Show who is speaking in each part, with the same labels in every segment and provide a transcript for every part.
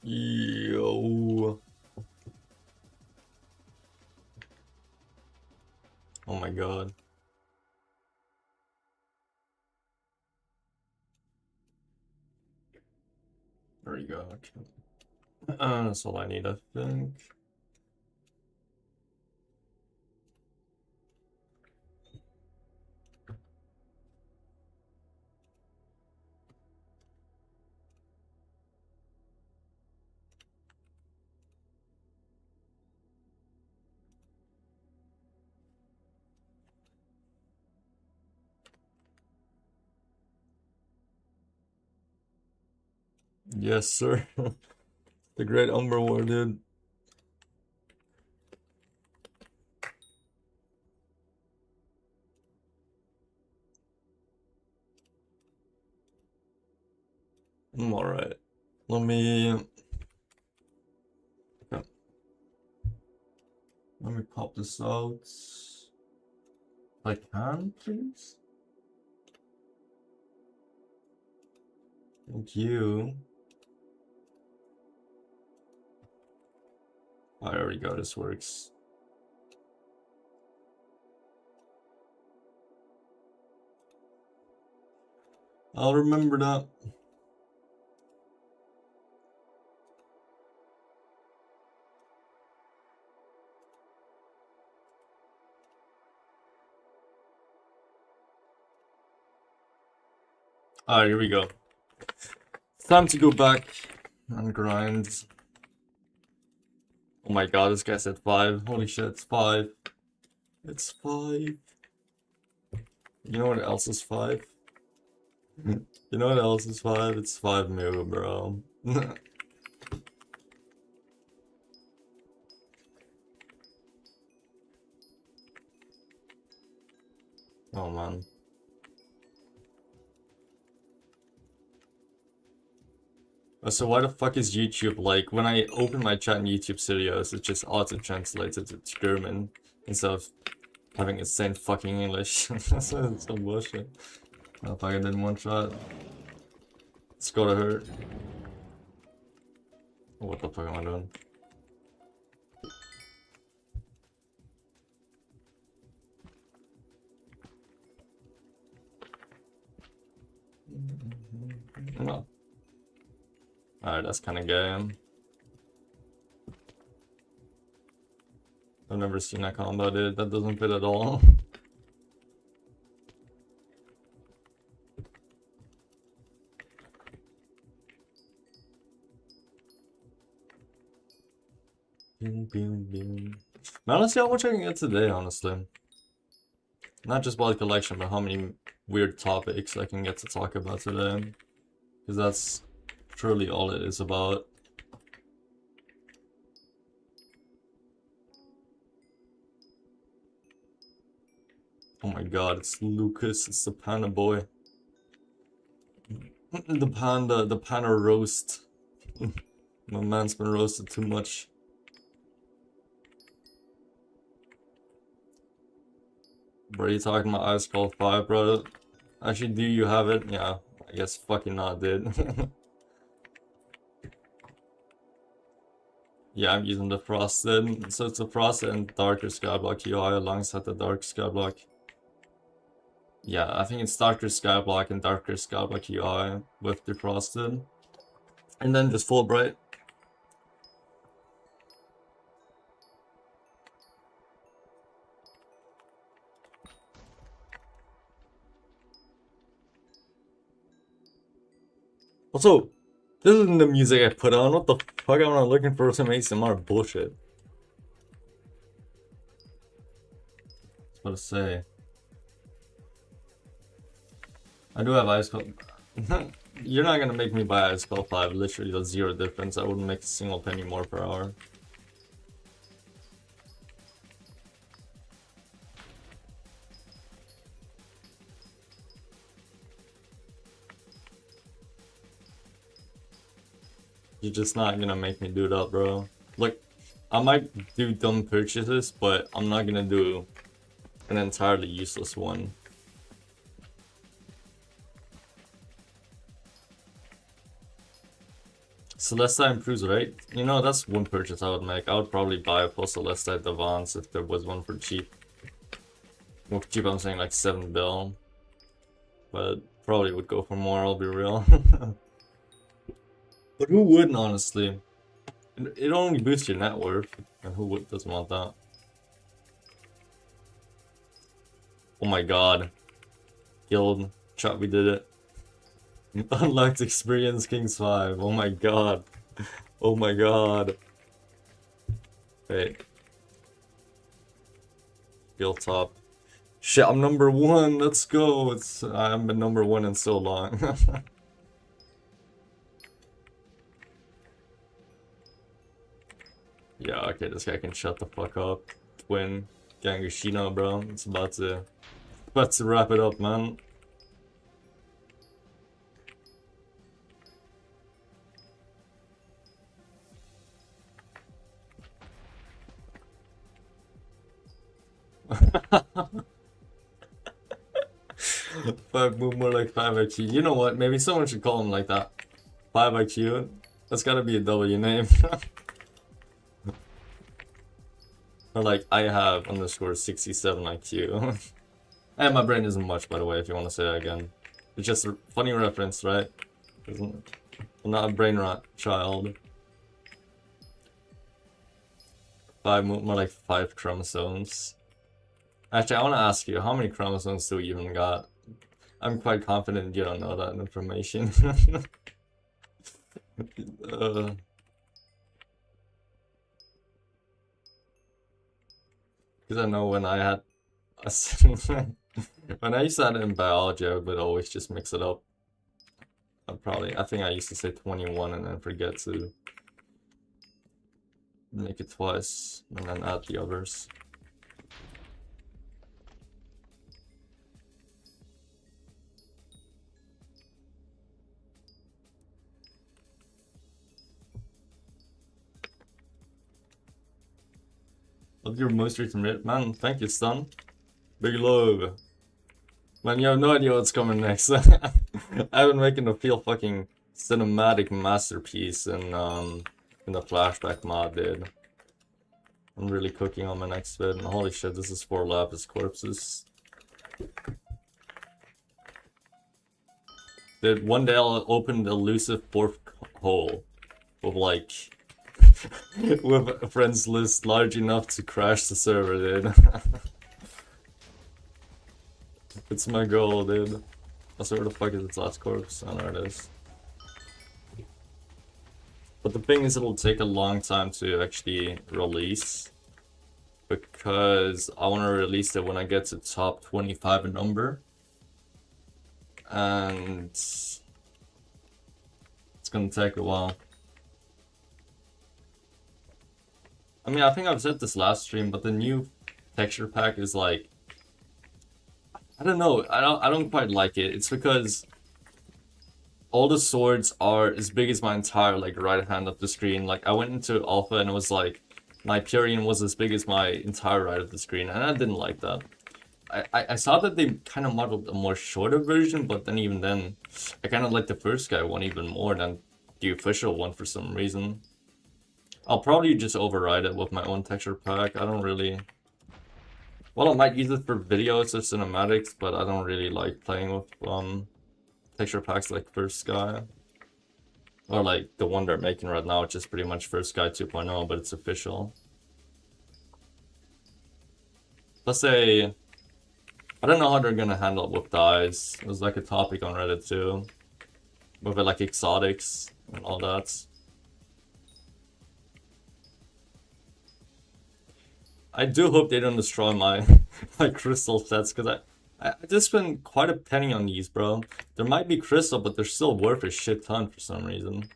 Speaker 1: Yo. Oh my god. There you go. Okay. That's all I need, I think. Yes, sir. The great Umber war, dude. I'm alright. Let me... Okay. Let me pop this out. If I can, please? Thank you. Oh, there we go, this works. I'll remember that. Alright, here we go. It's time to go back and grind. Oh my god, this guy said 5. Holy shit, it's 5. It's 5. You know what else is 5? You know what else is 5? It's 5 mil, bro. Oh man. So why the fuck is YouTube like, when I open my chat in YouTube Studios, it just auto-translates it to German instead of having it say fucking English. That's so bullshit. Oh fuck, I did one shot. It's gotta hurt. What the fuck am I doing? No. Alright, that's kinda gay. I've never seen that combo, dude. That doesn't fit at all. Man, let's see how much I can get today, honestly. Not just about the collection, but how many weird topics I can get to talk about today. Because that's truly all it is about. Oh my god, it's Lucas, it's the panda boy. The panda roast. My man's been roasted too much. Bro, you talking about Ice Cold 5, bro? Actually, do you have it? Yeah, I guess fucking not, dude. Yeah, I'm using the Frosted. So it's a Frosted and darker Skyblock UI alongside the dark Skyblock. Yeah, I think it's darker Skyblock and darker Skyblock UI with the Frosted. And then just full bright. Also, this isn't the music I put on. What the fuck am I looking for some ASMR bullshit? I was about to say. I do have Ice Cold. You're not gonna make me buy Ice Cold 5. Literally, that's zero difference. I wouldn't make a single penny more per hour. You're just not gonna make me do that, bro. Look, I might do dumb purchases, but I'm not gonna do an entirely useless one. Celestite improves rate. You know, that's one purchase I would make. I would probably buy a full Celestite Advance if there was one for cheap. Well, cheap, I'm saying like 7 bill. But probably would go for more, I'll be real. But who wouldn't, honestly? It only boosts your net worth. And who doesn't want that? Oh my god. Guild. Chat, we did it. Unlocked experience Kings 5. Oh my god. Oh my god. Wait. Guild top. Shit, I'm number 1. Let's go. I haven't been number 1 in so long. Yeah, okay, this guy can shut the fuck up. Twin. Gangushino, bro. It's about to wrap it up, man. Five move more like 5 IQ. You know what? Maybe someone should call him like that. 5 IQ. That's gotta be a W name. Or like I have underscore 67 IQ. And my brain isn't much, by the way, if you want to say that again. It's just a funny reference, right? Isn't it? I'm not a brain rot child. 5 more like 5 chromosomes. Actually, I want to ask you, how many chromosomes do we even got? I'm quite confident you don't know that information. Because I know when I had when I used to have it in biology, I would always just mix it up. I think I used to say 21 and then forget to make it twice and then add the others. Love your most recent rate. Man, thank you, son. Big love. Man, you have no idea what's coming next. I've been making a feel fucking cinematic masterpiece in the flashback mod, dude. I'm really cooking on my next vid, and holy shit, this is 4 lapis corpses. Dude, one day I'll open the elusive 4th hole with like with a friends list large enough to crash the server, dude. It's my goal, dude. Also, where the fuck is its last corpse? Oh, there it is. But the thing is, it'll take a long time to actually release. Because I want to release it when I get to top 25 in Umber. And it's gonna take a while. I mean, I think I've said this last stream, but the new texture pack is like, I don't know, I don't quite like it. It's because all the swords are as big as my entire like right hand of the screen. Like I went into alpha and it was like my Purian was as big as my entire right of the screen, and I didn't like that. I saw that they kind of modeled a more shorter version, but then even then, I kind of like the first guy one even more than the official one for some reason. I'll probably just override it with my own texture pack. I don't really... Well, I might use it for videos or cinematics, but I don't really like playing with texture packs like First Sky. Or like the one they're making right now, which is pretty much First Sky 2.0, but it's official. Plus I don't know how they're gonna handle it with dyes. It was like a topic on Reddit too. With like exotics and all that. I do hope they don't destroy my my crystal sets, because I just spent quite a penny on these, bro. There might be crystal, but they're still worth a shit ton for some reason.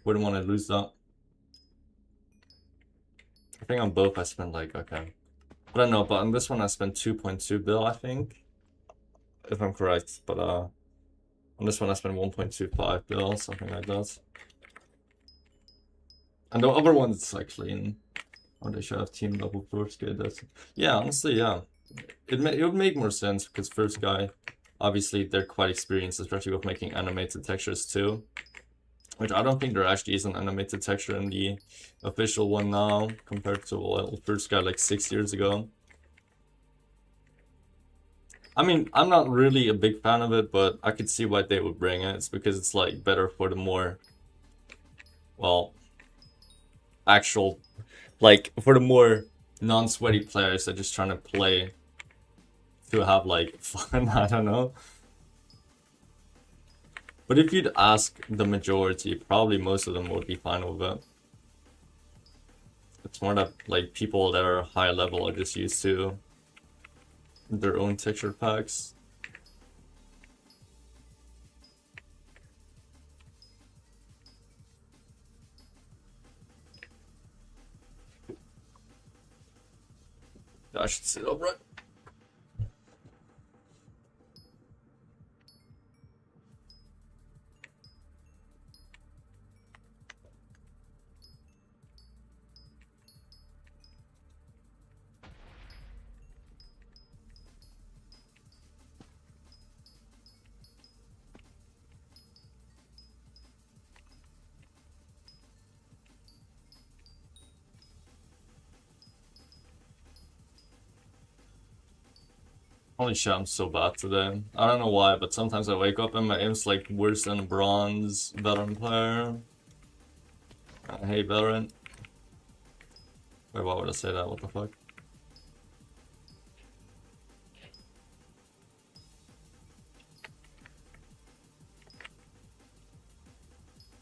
Speaker 1: Wouldn't want to lose that. I think on both I spent like, okay. I don't know, but on this one I spent 2.2 bill, I think. If I'm correct, but on this one I spent 1.25 bill, something like that. And the other one's like clean. Or they should have teamed up with First Guy. Yeah, honestly, yeah. It would make more sense because First Guy, obviously, they're quite experienced, especially with making animated textures too. Which I don't think there actually is an animated texture in the official one now, compared to what it first got like 6 years ago. I mean, I'm not really a big fan of it, but I could see why they would bring it. It's because it's like better for the more, well, actual, like for the more non-sweaty players that just trying to play to have like fun. I don't know. But if you'd ask the majority, probably most of them would be fine with it. It's more that like people that are high level are just used to their own texture packs. I should sit upright. Holy shit, I'm so bad today. I don't know why, but sometimes I wake up and my aim's like worse than a bronze veteran player. Hey, veteran. Wait, why would I say that? What the fuck?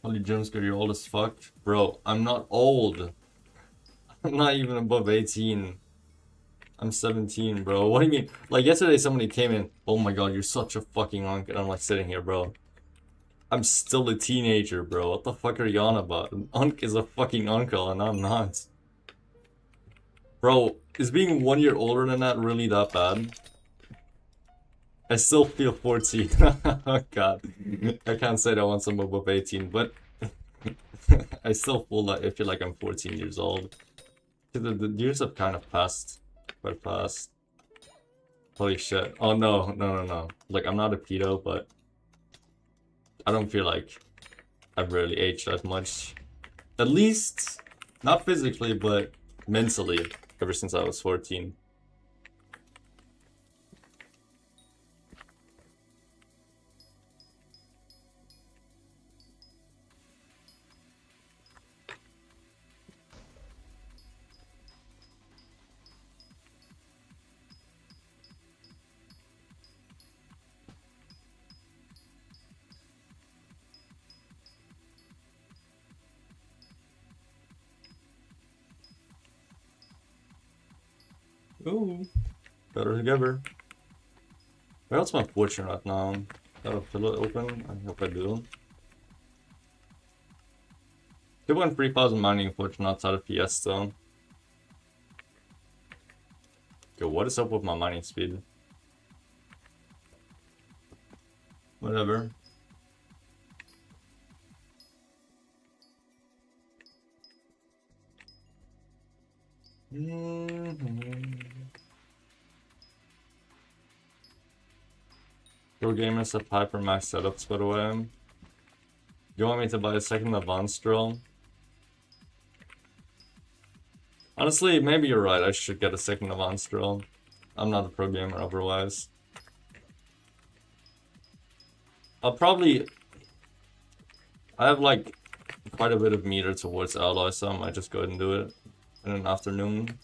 Speaker 1: Holy Jonesco, you're old as fuck. Bro, I'm not old. I'm not even above 18. I'm 17, bro. What do you mean? Like, yesterday somebody came in, oh my god, you're such a fucking unk. And I'm like sitting here, bro. I'm still a teenager, bro. What the fuck are you on about? An unk is a fucking uncle, and I'm not. Bro, is being 1 year older than that really that bad? I still feel 14. Oh god. I can't say that once I'm above 18, but I still feel like I'm 14 years old. The years have kind of passed quite fast. Holy shit. Oh no. Like, I'm not a pedo, but I don't feel like I've really aged that much. At least, not physically, but mentally, ever since I was 14. Ooh, better than ever. Where else am I fortune right now? Got a pillow open? I hope I do. They went 3,000 mining fortune outside of Fiesta. Yo, what is up with my mining speed? Whatever. Pro gamers have hypermax setups, by the way. You want me to buy a second advanced drill? Honestly, maybe you're right. I should get a second advanced drill. I'm not a pro gamer otherwise. I have like quite a bit of meter towards alloy, so I might just go ahead and do it in an afternoon.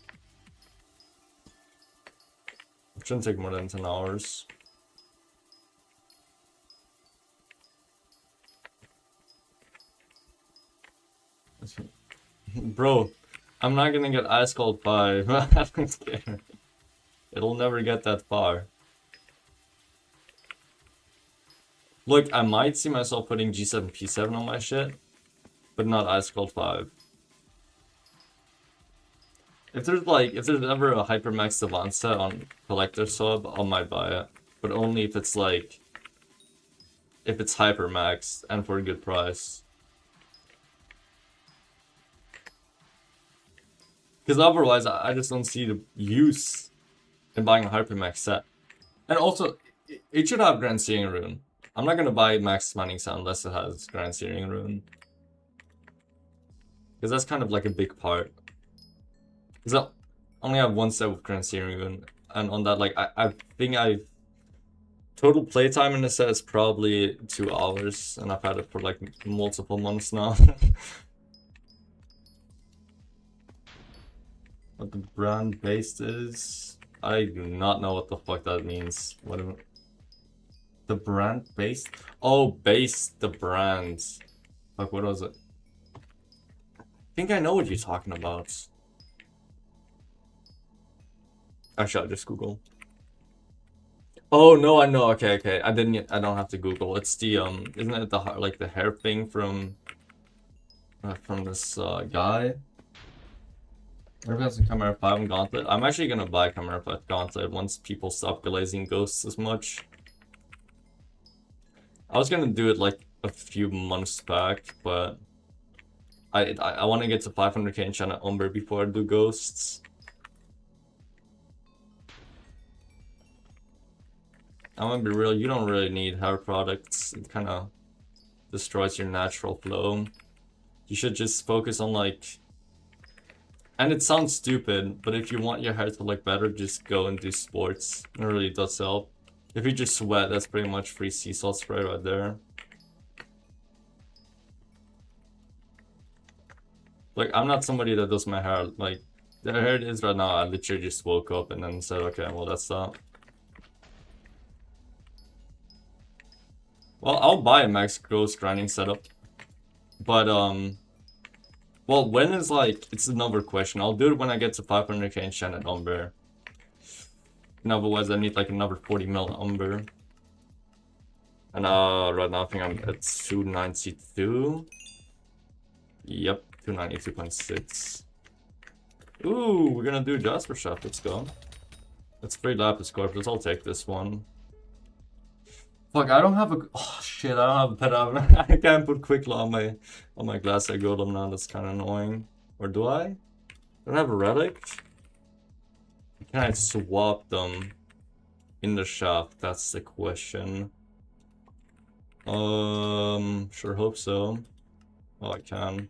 Speaker 1: It shouldn't take more than 10 hours. Bro, I'm not gonna get Ice Cold 5. I don't care. It'll never get that far. Look, I might see myself putting G7, P7 on my shit, but not Ice Cold 5. If there's ever a Hypermax Savant set on Collector Sub, I might buy it. But only if it's like, if it's Hypermax and for a good price. Because otherwise, I just don't see the use in buying a Hypermax set. And also, it should have Grand Seeing Rune. I'm not gonna buy Max Mining Sound unless it has Grand Searing Rune. Because that's kind of like a big part. Because I only have one set with Grand Searing Rune. And on that, like, I think total playtime in the set is probably 2 hours. And I've had it for like multiple months now. What the brand based is? I do not know what the fuck that means. What am I... The brand based? Oh, base the brand. Fuck, what was it? I think I know what you're talking about. Actually, I'll just Google. Oh no, I know. Okay. I don't have to Google. It's the isn't it the like the hair thing from this guy? Whatever has a Chimera 5 and Gauntlet. I'm actually gonna buy Chimera 5 Gauntlet once people stop glazing ghosts as much. I was gonna do it like a few months back, but I want to get to 500k enchant Umber before I do ghosts. I'm gonna be real, you don't really need hair products. It kind of destroys your natural flow. You should just focus on like... And it sounds stupid, but if you want your hair to look better, just go and do sports. It really does help. If you just sweat, that's pretty much free sea salt spray right there. Like, I'm not somebody that does my hair. Like, the hair it is right now, I literally just woke up and then said, okay, well, that's that. Well, I'll buy a max gross grinding setup. But, well, when is like, it's another question. I'll do it when I get to 500k enchanted Umber. And otherwise, I need like another 40 mil Umber. And right now I think I'm at 292. Yep, 292.6. Ooh, we're gonna do Jasper Shaft. Let's go. That's 3 Lapis Corpus. I'll take this one. Fuck, I don't have a... Oh shit, I don't have a pet oven. I can't put Quick Law on my glass egg golem now. That's kind of annoying. Or do I? Don't have a relic? Can I swap them in the shaft? That's the question. Sure hope so. Oh, I can.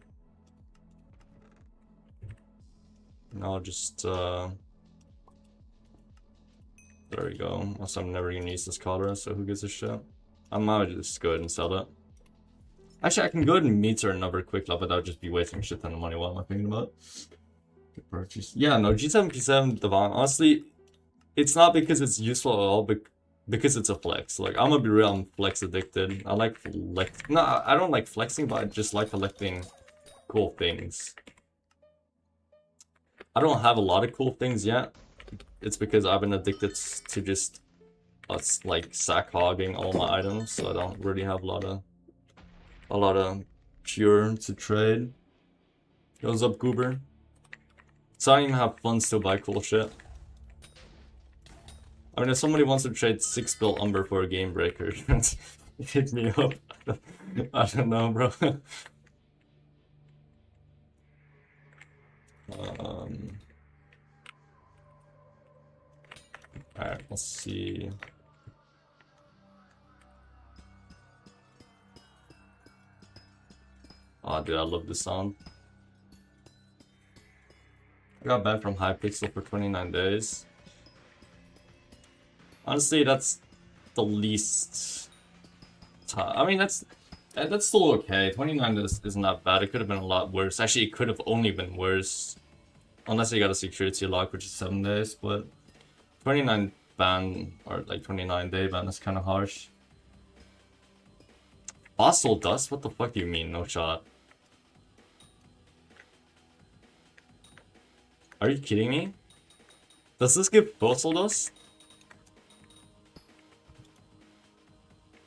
Speaker 1: And I'll just, there we go. Also, I'm never gonna use this color, so who gives a shit? I might just go ahead and sell it. Actually, I can go ahead and meter another Quick Law, but that would just be wasting a shit ton of money. What am I thinking about? Purchase. Yeah, no, G7, P7, Devon. Honestly, it's not because it's useful at all, but because it's a flex. Like, I'm gonna be real, I'm flex addicted. I like flex. No, I don't like flexing, but I just like collecting cool things. I don't have a lot of cool things yet. It's because I've been addicted to just like sack hogging all my items, so I don't really have a lot of pure to trade. Goes up, Goober. So I don't even have funds to buy cool shit. I mean, if somebody wants to trade 6 bill Umber for a game breaker, hit me up. I don't know, bro. Alright, let's see. Oh, dude, I love this song. I got banned from Hypixel for 29 days. Honestly, that's the least time. I mean, that's still okay. 29 isn't that bad. It could have been a lot worse. Actually, it could have only been worse. Unless you got a security lock, which is 7 days. But 29 ban, or like 29 day ban is kind of harsh. Fossil dust? What the fuck do you mean? No shot. Are you kidding me? Does this give fossil dust?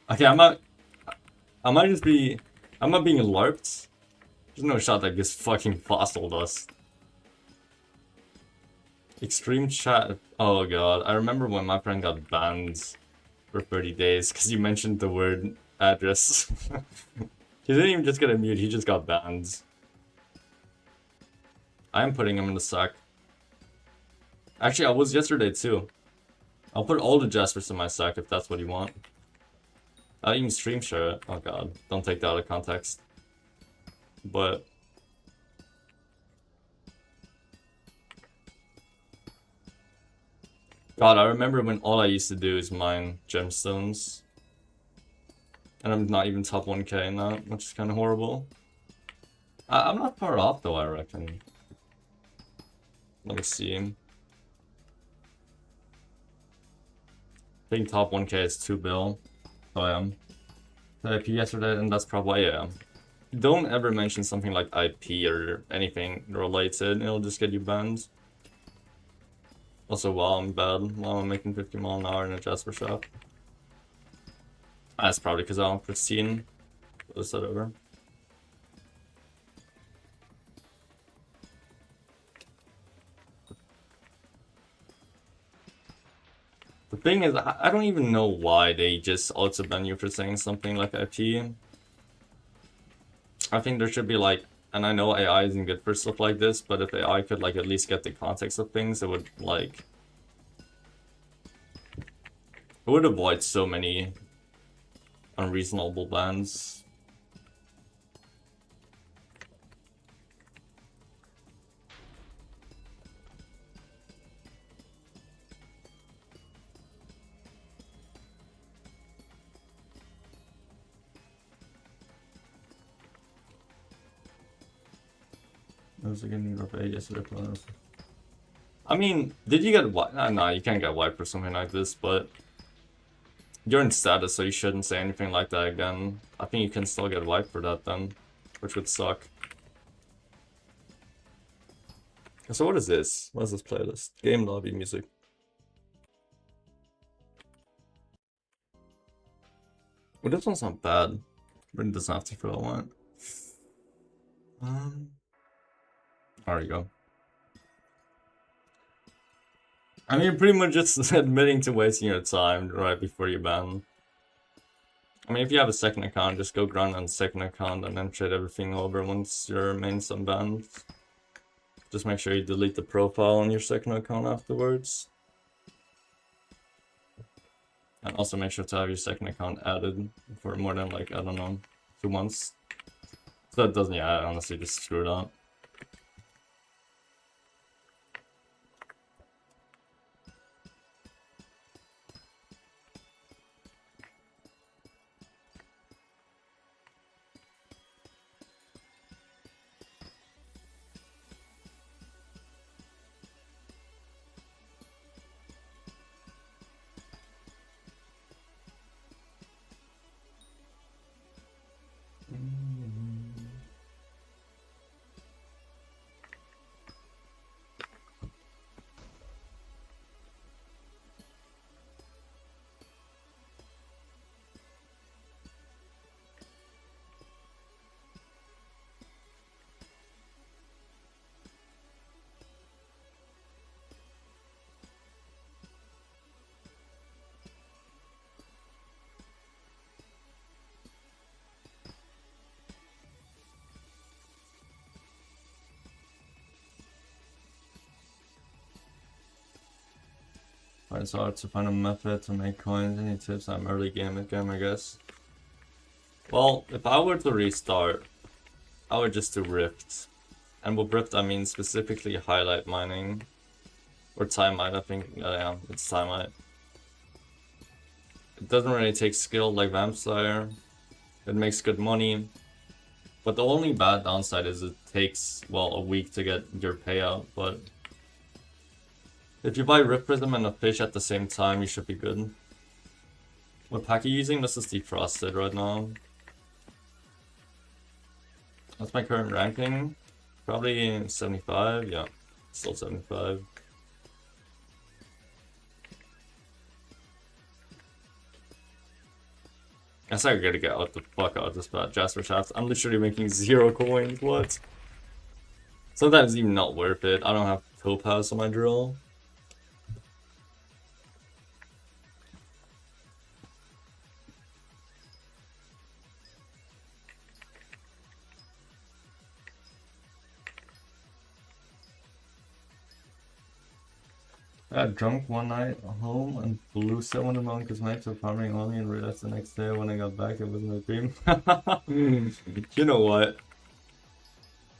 Speaker 1: Okay, I'm not being LARPed. There's no shot that gives fucking fossil dust. Extreme chat. Oh god, I remember when my friend got banned for 30 days because you mentioned the word address. He didn't even just get a mute, he just got banned. I am putting him in the sack. Actually, I was yesterday too. I'll put all the Jaspers in my sack if that's what you want. Even stream share it. Oh god, don't take that out of context. But God, I remember when all I used to do is mine gemstones. And I'm not even top 1k in that, which is kind of horrible. I'm not far off though, I reckon. Let me see. I think top 1k is 2 bill. So I am. The IP yesterday, and that's probably why I am. Don't ever mention something like IP or anything related, it'll just get you banned. Also, while I'm bad, while I'm making 50 mile an hour in a Jasper shop. That's probably because I'm pristine. Let's that over. The thing is, I don't even know why they just also ban you for saying something like IP. I think there should be like, and I know AI isn't good for stuff like this, but if AI could like at least get the context of things, it would like, it would avoid so many unreasonable bans. I was again yesterday. I mean, did you get wiped? No, you can't get wiped for something like this, but you're in status, so you shouldn't say anything like that again. I think you can still get wiped for that then, which would suck. So what is this? What is this playlist? Game lobby music. Well, this one's not bad. Really doesn't have to feel I want. There you go. I mean, pretty much just admitting to wasting your time right before you ban. I mean, if you have a second account, just go grind on the second account and then trade everything over once your main's unbanned. Just make sure you delete the profile on your second account afterwards. And also make sure to have your second account added for more than like, I don't know, 2 months. So that doesn't, yeah, honestly just screw it up. It's hard to find a method to make coins. Any tips? I'm early game at game, I guess. Well, if I were to restart, I would just do Rift. And with Rift, I mean specifically highlight mining. Or Timeite, I think. Yeah, it's Timeite. It doesn't really take skill like Vampire. It makes good money. But the only bad downside is it takes, well, a week to get your payout, but if you buy Rift Prism and a fish at the same time, you should be good. What pack are you using? This is defrosted right now. What's my current ranking? Probably 75, yeah. Still 75. I guess I gotta get out the fuck out of this bad Jasper Shafts. I'm literally making 0 coins, what? Sometimes even not worth it. I don't have Topaz on my drill. I got drunk one night home and blew 700 million cosmetics of farming only and realized the next day when I got back it wasn't a dream. You know what?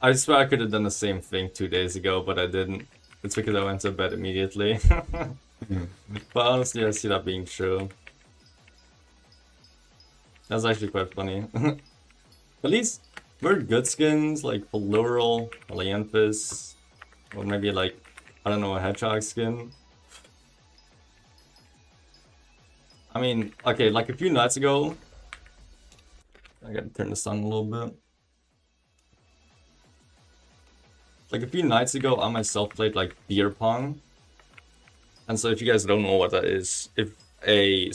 Speaker 1: I swear I could have done the same thing 2 days ago, but I didn't. It's because I went to bed immediately. But honestly, I see that being true. That's actually quite funny. At least, we're good skins, like Floral, Helianthus, or maybe like, I don't know, a Hedgehog skin. I mean, okay, like a few nights ago, I gotta turn this on a little bit. Like a few nights ago, I myself played like beer pong. And so if you guys don't know what that is,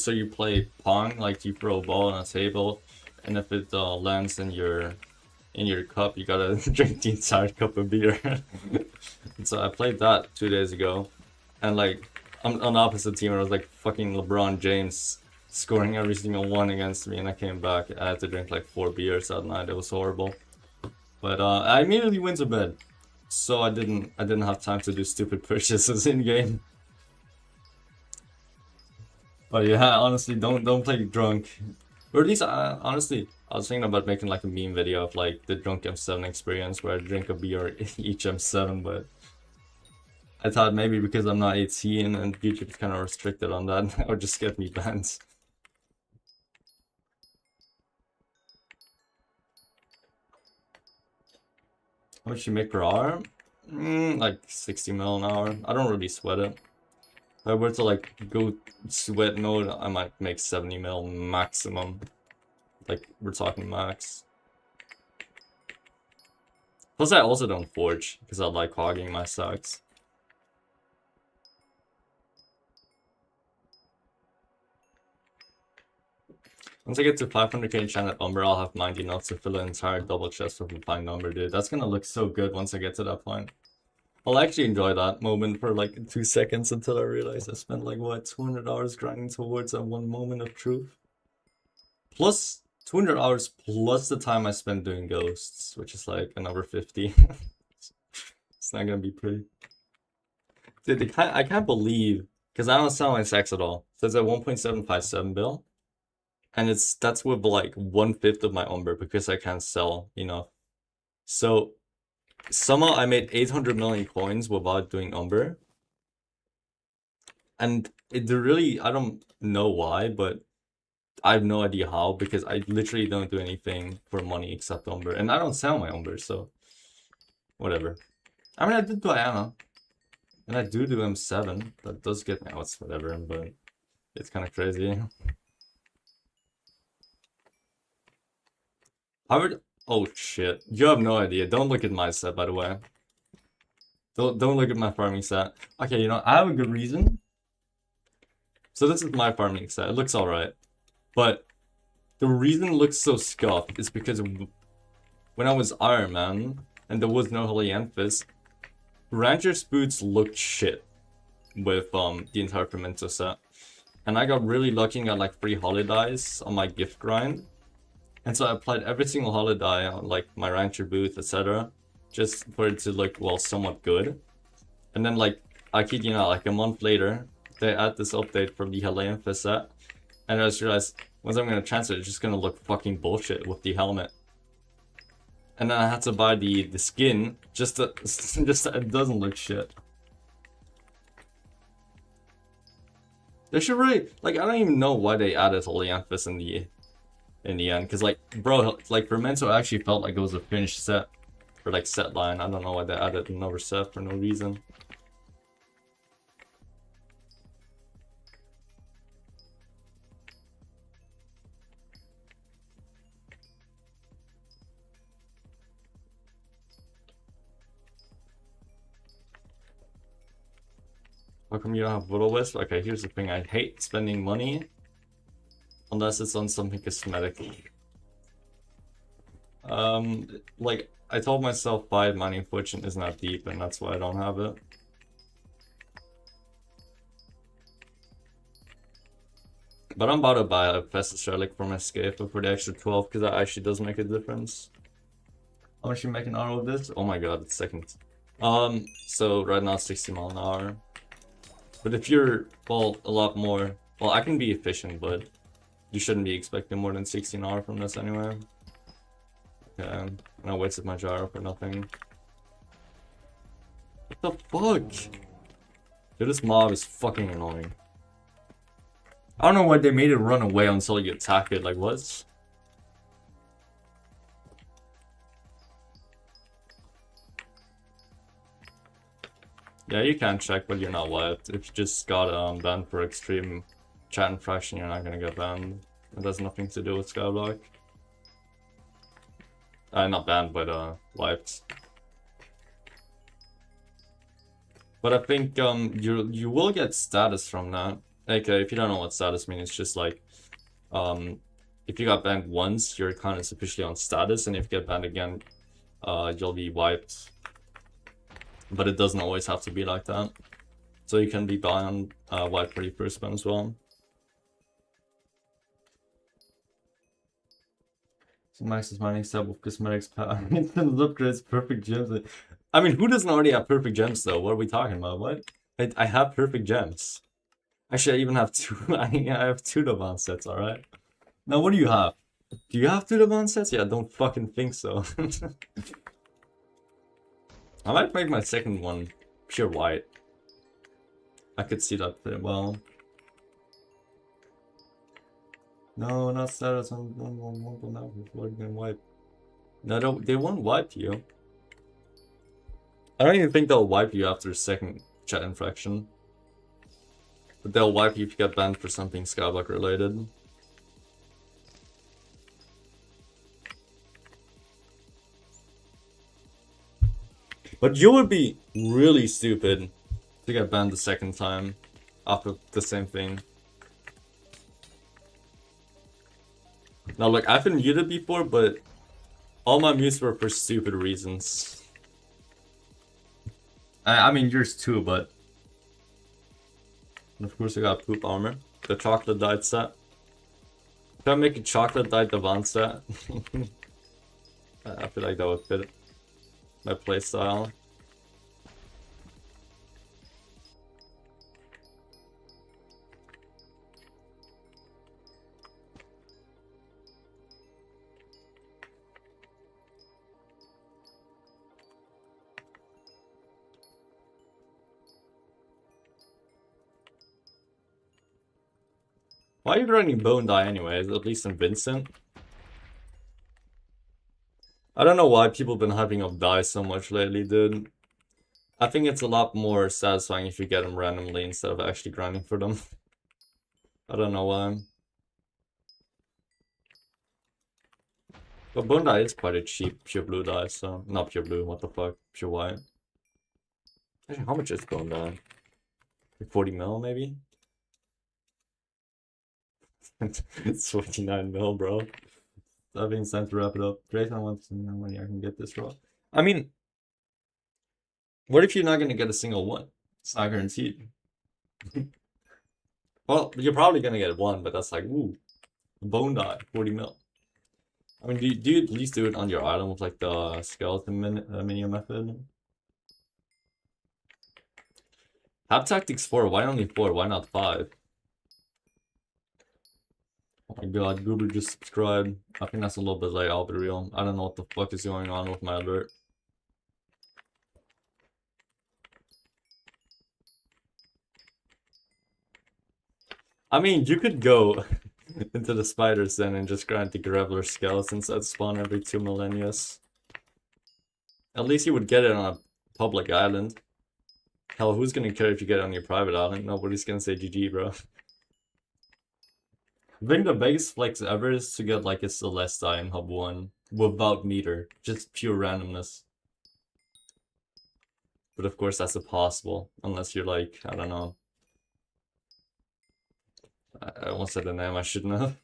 Speaker 1: so you play pong, like you throw a ball on a table, and if it lands in your cup, you gotta drink the entire cup of beer. And so I played that 2 days ago, and like I'm on the opposite team, and I was like fucking LeBron James scoring every single one against me, and I came back. I had to drink like 4 beers that night. It was horrible. But I immediately went to bed, so I didn't have time to do stupid purchases in game. But yeah, honestly, don't play drunk. Or at least, honestly, I was thinking about making like a meme video of like the drunk M7 experience where I drink a beer each M7, but I thought maybe because I'm not 18 and YouTube's kind of restricted on that, that would just get me banned. How much you make per hour? Like 60 mil an hour. I don't really sweat it. If I were to like go sweat mode, I might make 70 mil maximum. Like, we're talking max. Plus I also don't forge, because I like hogging my stacks. Once I get to 500k enchant at Umber, I'll have 90 enough to fill an entire double chest with a fine number, dude. That's gonna look so good once I get to that point. I'll actually enjoy that moment for like 2 seconds until I realize I spent like, what, 200 hours grinding towards that one moment of truth? Plus 200 hours plus the time I spent doing ghosts, which is like another 50. It's not gonna be pretty. Dude, I can't believe, because I don't sell my stacks at all. So it's at 1.757 bill. And that's with like 1/5 of my Umber because I can't sell enough. So somehow I made 800 million coins without doing Umber. And it really, I don't know why, but I have no idea how, because I literally don't do anything for money except Umber. And I don't sell my Umber, so whatever. I mean, I did Diana. And I do M7. That does get me outs, whatever, but it's kind of crazy. Oh shit. You have no idea. Don't look at my set, by the way. Don't look at my farming set. Okay, you know, I have a good reason. So this is my farming set. It looks alright. But the reason it looks so scuffed is because when I was Iron Man and there was no Helianthus, Rancher's boots looked shit with the entire Pimento set. And I got really lucky and got like 3 holidays on my gift grind. And so I applied every single holiday on like my Rancher boots, etc. Just for it to look, well, somewhat good. And then like, I kid you not, like a month later, they add this update for the Helianthus set. And I just realized, once I'm gonna transfer it, it's just gonna look fucking bullshit with the helmet. And then I had to buy the skin, just to, it doesn't look shit. They should really, like, I don't even know why they added Helianthus in the end, because like, bro, like Pimento actually felt like it was a finished set, or like set line. I don't know why they added another set for no reason. How come you don't have Voodoo Wisp? Okay, here's the thing. I hate spending money unless it's on something cosmetic. Like, I told myself 5 money fortune isn't that deep, and that's why I don't have it. But I'm about to buy a Festus Relic for my Scafer for the extra 12, because that actually does make a difference. How much you making out of this? Oh my god, it's second. So right now 60 mile an hour. But if you're, well, a lot more... Well, I can be efficient, but you shouldn't be expecting more than 16 hour from this anyway. Okay, and I wasted my gyro for nothing. What the fuck? Dude, this mob is fucking annoying. I don't know why they made it run away until you attack it, like what? Yeah, you can check, but you're not wiped. If you just got banned for extreme chat infraction, you're not gonna get banned. It has nothing to do with Skyblock. Not banned, but wiped. But I think you will get status from that. Okay, if you don't know what status means, it's just like if you got banned once, you're kind of officially on status, and if you get banned again, you'll be wiped. But it doesn't always have to be like that. So you can be banned wiped for your first ban as well. So Max is mining step with cosmetics power. Instant upgrades, perfect gems. I mean, who doesn't already have perfect gems though? What are we talking about? What? I have perfect gems. Actually, I even have two. I have 2 Davan sets, alright? Now, what do you have? Do you have 2 Davan sets? Yeah, I don't fucking think so. I might make my second one pure white. I could see that pretty well. No, not status on one now before you can wipe. No, they won't wipe you. I don't even think they'll wipe you after a second chat infraction. But they'll wipe you if you get banned for something Skyblock related. But you would be really stupid to get banned the second time after the same thing. Now, like, I've been muted before, but all my mutes were for stupid reasons. I mean, yours too, but... And of course, I got poop armor. The chocolate dyed set. Can I make a chocolate dyed Davan set? I feel like that would fit my playstyle. Why are you running Bone Die anyways? At least in Vincent. I don't know why people have been hyping up Die so much lately, dude. I think it's a lot more satisfying if you get them randomly instead of actually grinding for them. I don't know why. But Bone Die is quite a cheap pure blue die, so... Not pure blue, what the fuck? Pure white. Actually, how much is Bone Die? Like 40 mil, maybe? It's 49 mil, bro. That means time to wrap it up. Great, I want to know when I can get this raw. I mean, what if you're not gonna get a single one? It's not guaranteed. Well, you're probably gonna get one, but that's like, ooh, Bone Die, 40 mil. I mean, do you at least do it on your island with like the skeleton minion method? Hap Tactics 4, why only 4? Why not 5? Oh my god, Goober just subscribed. I think that's a little bit late, I'll be real. I don't know what the fuck is going on with my alert. I mean, you could go into the spiders then and just grind the Graveler skeletons that spawn every 2 millennia. At least you would get it on a public island. Hell, who's gonna care if you get it on your private island? Nobody's gonna say GG, bro. I think the biggest flex ever is to get like a Celestia in Hub 1 without meter. Just pure randomness. But of course that's impossible. Unless you're like, I don't know. I almost said the name I shouldn't have.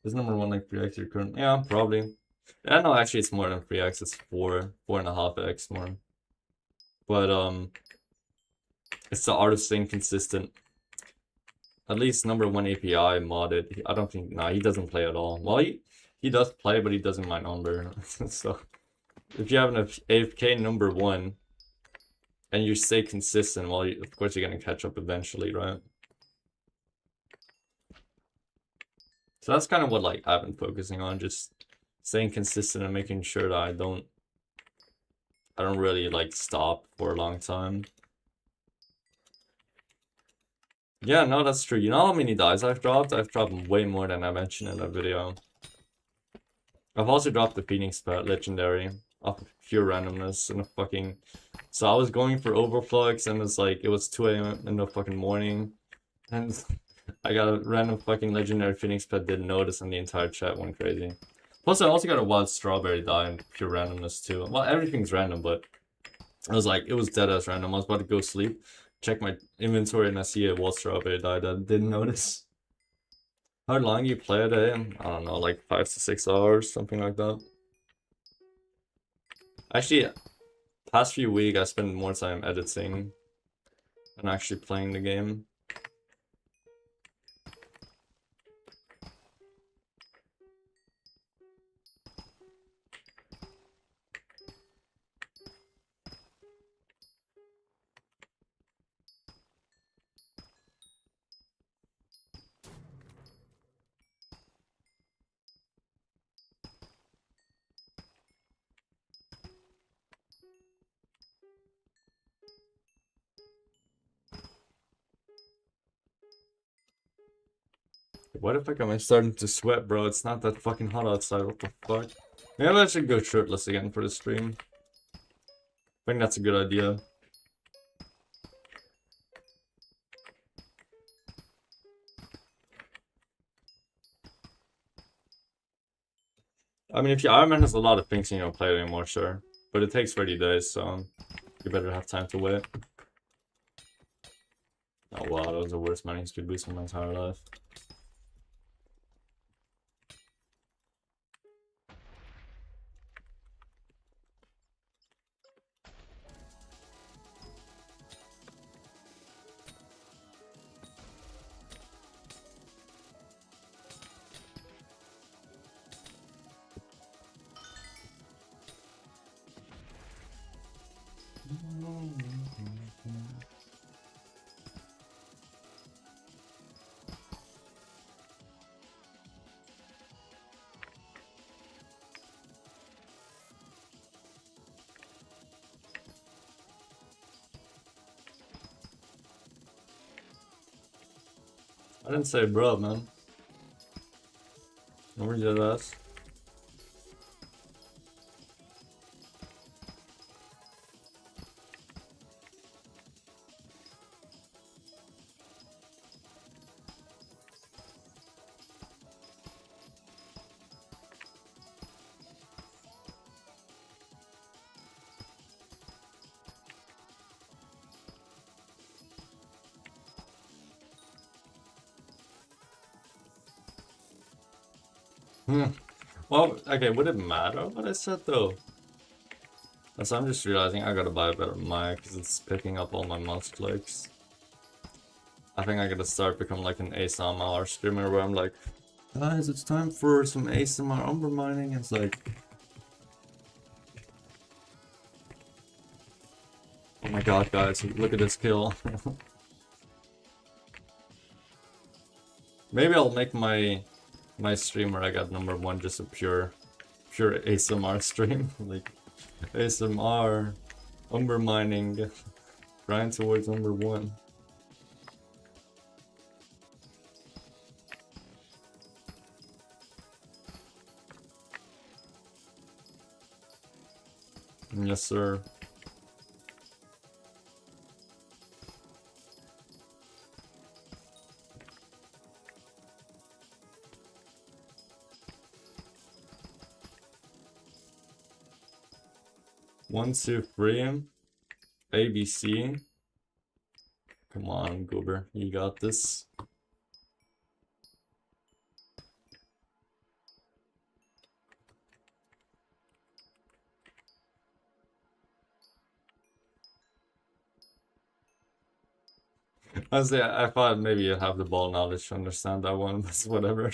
Speaker 1: Is number 1 like 3x your current? Yeah, probably. Yeah, no, actually it's more than 3x. It's 4.5x more. But it's the art of staying consistent. At least number 1 API modded. I don't think, nah, he doesn't play at all. Well, he does play, but he doesn't mind Umber. So, if you have an AFK number 1, and you stay consistent, well, of course you're gonna catch up eventually, right? So that's kind of what like I've been focusing on, just staying consistent and making sure that I don't really like stop for a long time. Yeah, no, that's true. You know how many dies I've dropped? I've dropped way more than I mentioned in that video. I've also dropped the Phoenix Pet Legendary off of pure randomness in a fucking... So I was going for Overflux and it's like, it was 2 AM in the fucking morning. And I got a random fucking Legendary Phoenix Pet, didn't notice, and the entire chat went crazy. Plus I also got a Wild Strawberry die in pure randomness too. Well, everything's random, but I was like, it was dead as random. I was about to go sleep, check my inventory, and I see a Wild Strawberry die that I didn't notice. How long you play a day? I don't know, like 5 to 6 hours, something like that. Actually, past few weeks I spent more time editing than actually playing the game. Why the fuck am I starting to sweat, bro? It's not that fucking hot outside, what the fuck? Maybe I should go shirtless again for the stream. I think that's a good idea. I mean, if your Iron Man has a lot of things and you don't play it anymore, sure. But it takes 30 days, so you better have time to wait. Oh wow, that was the worst mining speed boost in my entire life. I didn't say bro, man. Where's your ass? Well, okay, would it matter what I said though? So I'm just realizing I gotta buy a better mic because it's picking up all my mouse clicks. I think I gotta start becoming like an ASMR streamer where I'm like, guys, it's time for some ASMR Umber mining. It's like, oh my god, guys, look at this kill. Maybe I'll make my stream where I got #1 just a pure ASMR stream. Like ASMR Umber mining, grind towards #1. Yes, sir. One, two, three. ABC. Come on, Goober, you got this. Honestly, I thought maybe you'd have the ball knowledge to understand that one, but whatever.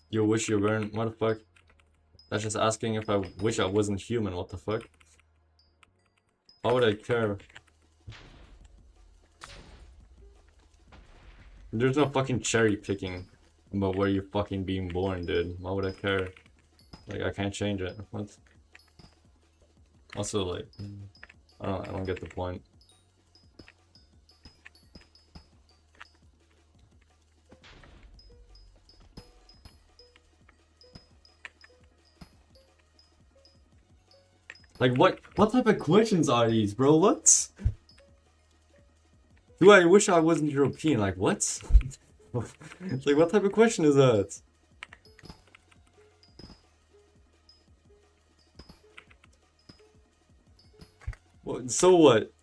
Speaker 1: You wish you weren't. What the fuck? That's just asking if I wish I wasn't human, what the fuck? Why would I care? There's no fucking cherry picking about where you're fucking being born, dude. Why would I care? Like, I can't change it. What? Also, like, I don't get the point. Like, what type of questions are these, bro? What? Do I wish I wasn't European? Like, what? Like, what type of question is that? What, so what?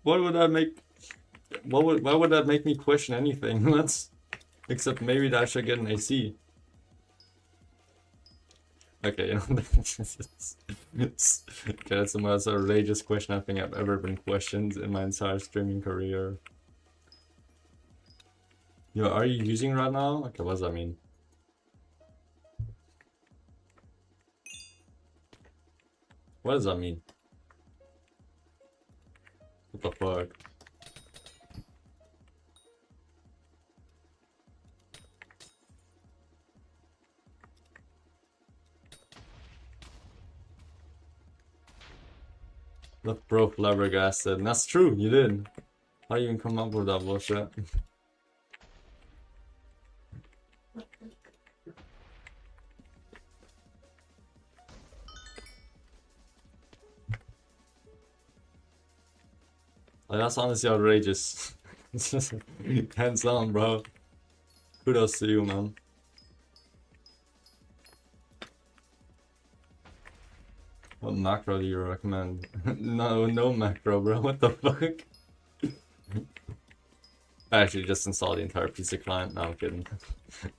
Speaker 1: What would that make? Why would that make me question anything? That's except maybe that I should get an AC. Okay, you know, okay, that's the most outrageous question I think I've ever been questioned in my entire streaming career. Yo, are you using right now? Okay, what does that mean? What does that mean? What the fuck? The bro flabbergasted. And that's true, you did. How do you even come up with that bullshit? Like, that's honestly outrageous. Hands down, bro. Kudos to you, man. What macro do you recommend? No macro, bro. What the fuck? I actually just installed the entire PC client. No, I'm kidding.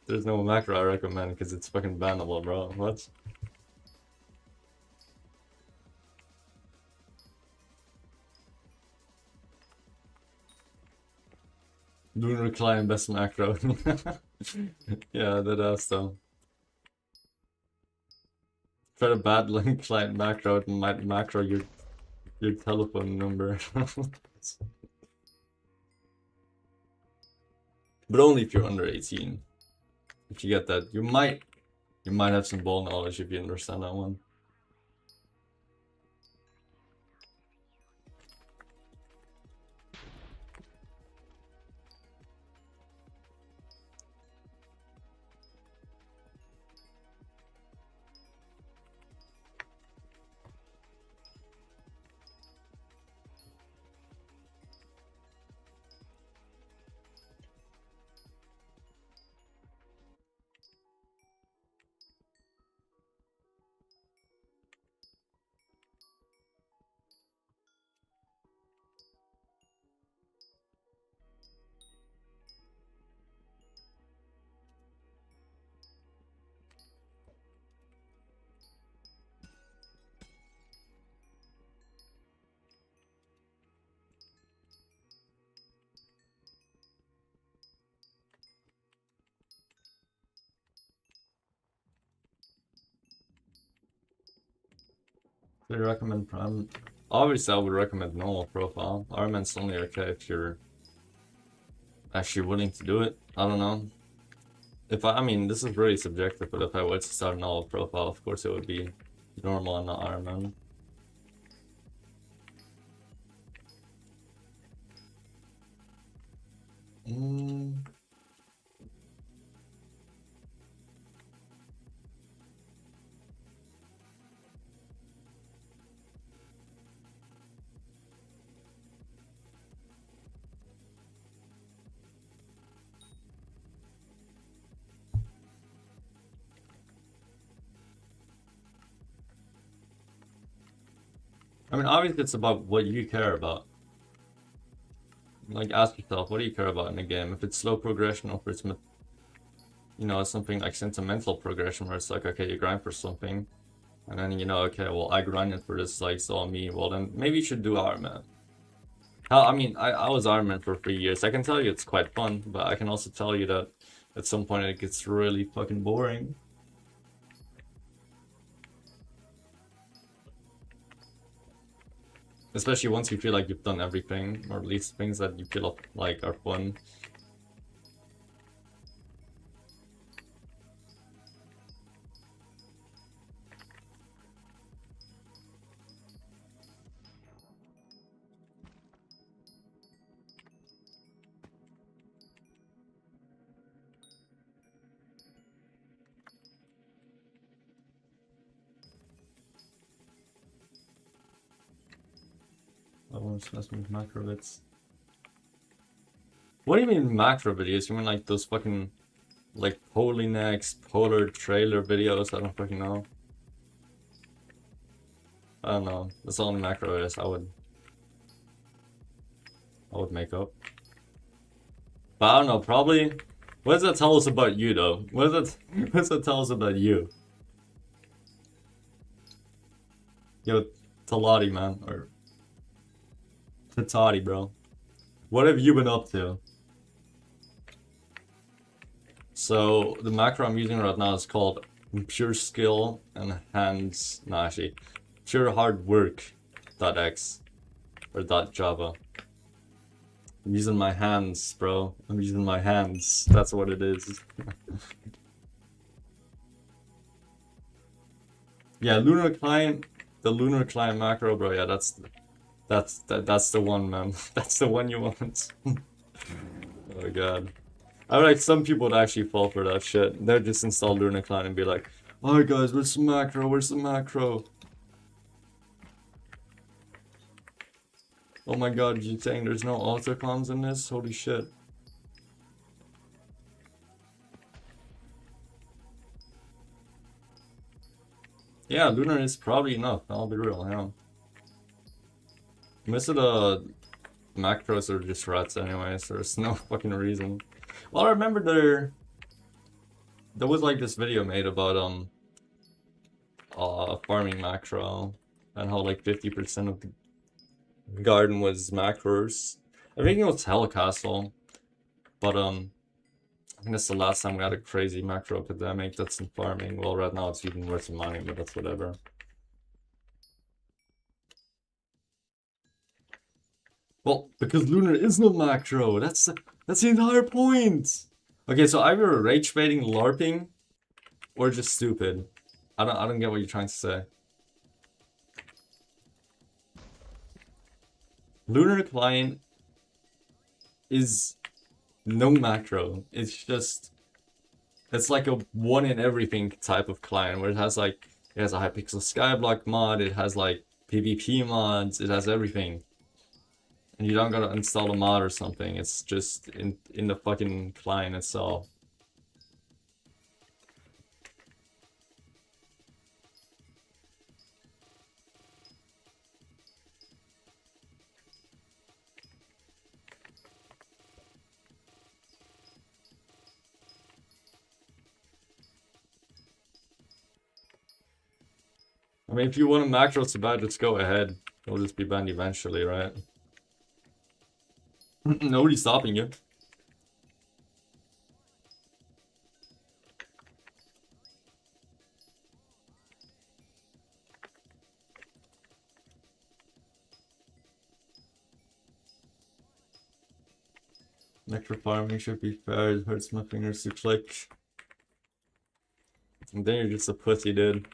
Speaker 1: There's no macro I recommend because it's fucking bannable, bro. What? Lunar client best macro. Yeah, that ass though. Try to bad link client macro, it might macro your telephone number. But only if you're under 18. If you get that, you might have some ball knowledge if you understand that one. Do you recommend Prime? Obviously, I would recommend normal profile. Ironman's only okay if you're actually willing to do it. I don't know. I mean, this is really subjective, but if I were to start a normal profile, of course it would be normal and not Ironman. I mean, obviously it's about what you care about. Like, ask yourself, what do you care about in a game? If it's slow progression or if it's, you know, something like sentimental progression where it's like, okay, you grind for something, and then, you know, okay, well, I grinded for this, like, so on me, well, then maybe you should do Iron Man. I mean, I was Iron Man for 3 years. I can tell you it's quite fun, but I can also tell you that at some point it gets really fucking boring. Especially once you feel like you've done everything, or at least things that you feel like are fun. I want to mess with macro bits. What do you mean macro videos? You mean like those fucking like Polynex, Polar trailer videos? I don't fucking know. I don't know. That's the only macro is I would make up. But I don't know, probably. What does that tell us about you though? What does that tell us about you? Yo, Talati man, or Tatati, bro. What have you been up to? So the macro I'm using right now is called pure skill and hands. No, actually, pure hard work.x or .java. I'm using my hands, bro. I'm using my hands. That's what it is. Yeah, Lunar Client, the Lunar Client macro, bro. Yeah, that's the one, man. That's the one you want. Oh god. I mean, like some people would actually fall for that shit. They'll just install Lunar Client and be like, "Alright guys, where's the macro? Where's the macro?" Oh my god, you saying there's no autocoms in this? Holy shit. Yeah, Lunar is probably enough, I'll be real, yeah. Most of the macros are just rats anyway, so there's no fucking reason. Well, I remember there was like this video made about farming macro and how like 50% of the garden was macros. I think it was Hellcastle, but I think that's the last time we had a crazy macro epidemic that's in farming. Well, right now it's even worse in mining, but that's whatever. Well, because Lunar is no macro. That's the entire point. Okay, so either rage baiting, LARPing, or just stupid. I don't get what you're trying to say. Lunar Client is no macro. It's like a one in everything type of client where it has a Hypixel Skyblock mod, it has like PvP mods, it has everything. And you don't gotta install a mod or something, it's just in the fucking client itself. I mean, if you want a macro so bad, just go ahead. It'll just be banned eventually, right? Nobody's stopping you. Necro farming should be fair, it hurts my fingers to click. And then you're just a pussy, dude.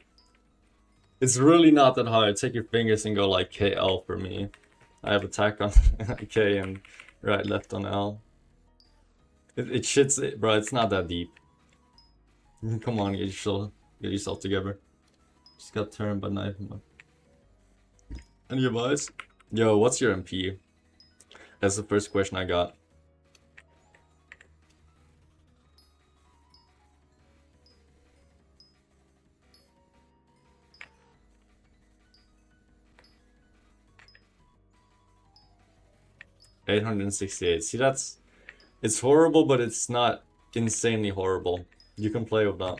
Speaker 1: It's really not that hard. Take your fingers and go like KL for me. I have attack on K and right left on L. It shits it, bro. It's not that deep. Come on, get yourself together. Just got turned by knife. Any advice? Yo, what's your MP? That's the first question I got. $868. See, it's horrible, but it's not insanely horrible. You can play with that.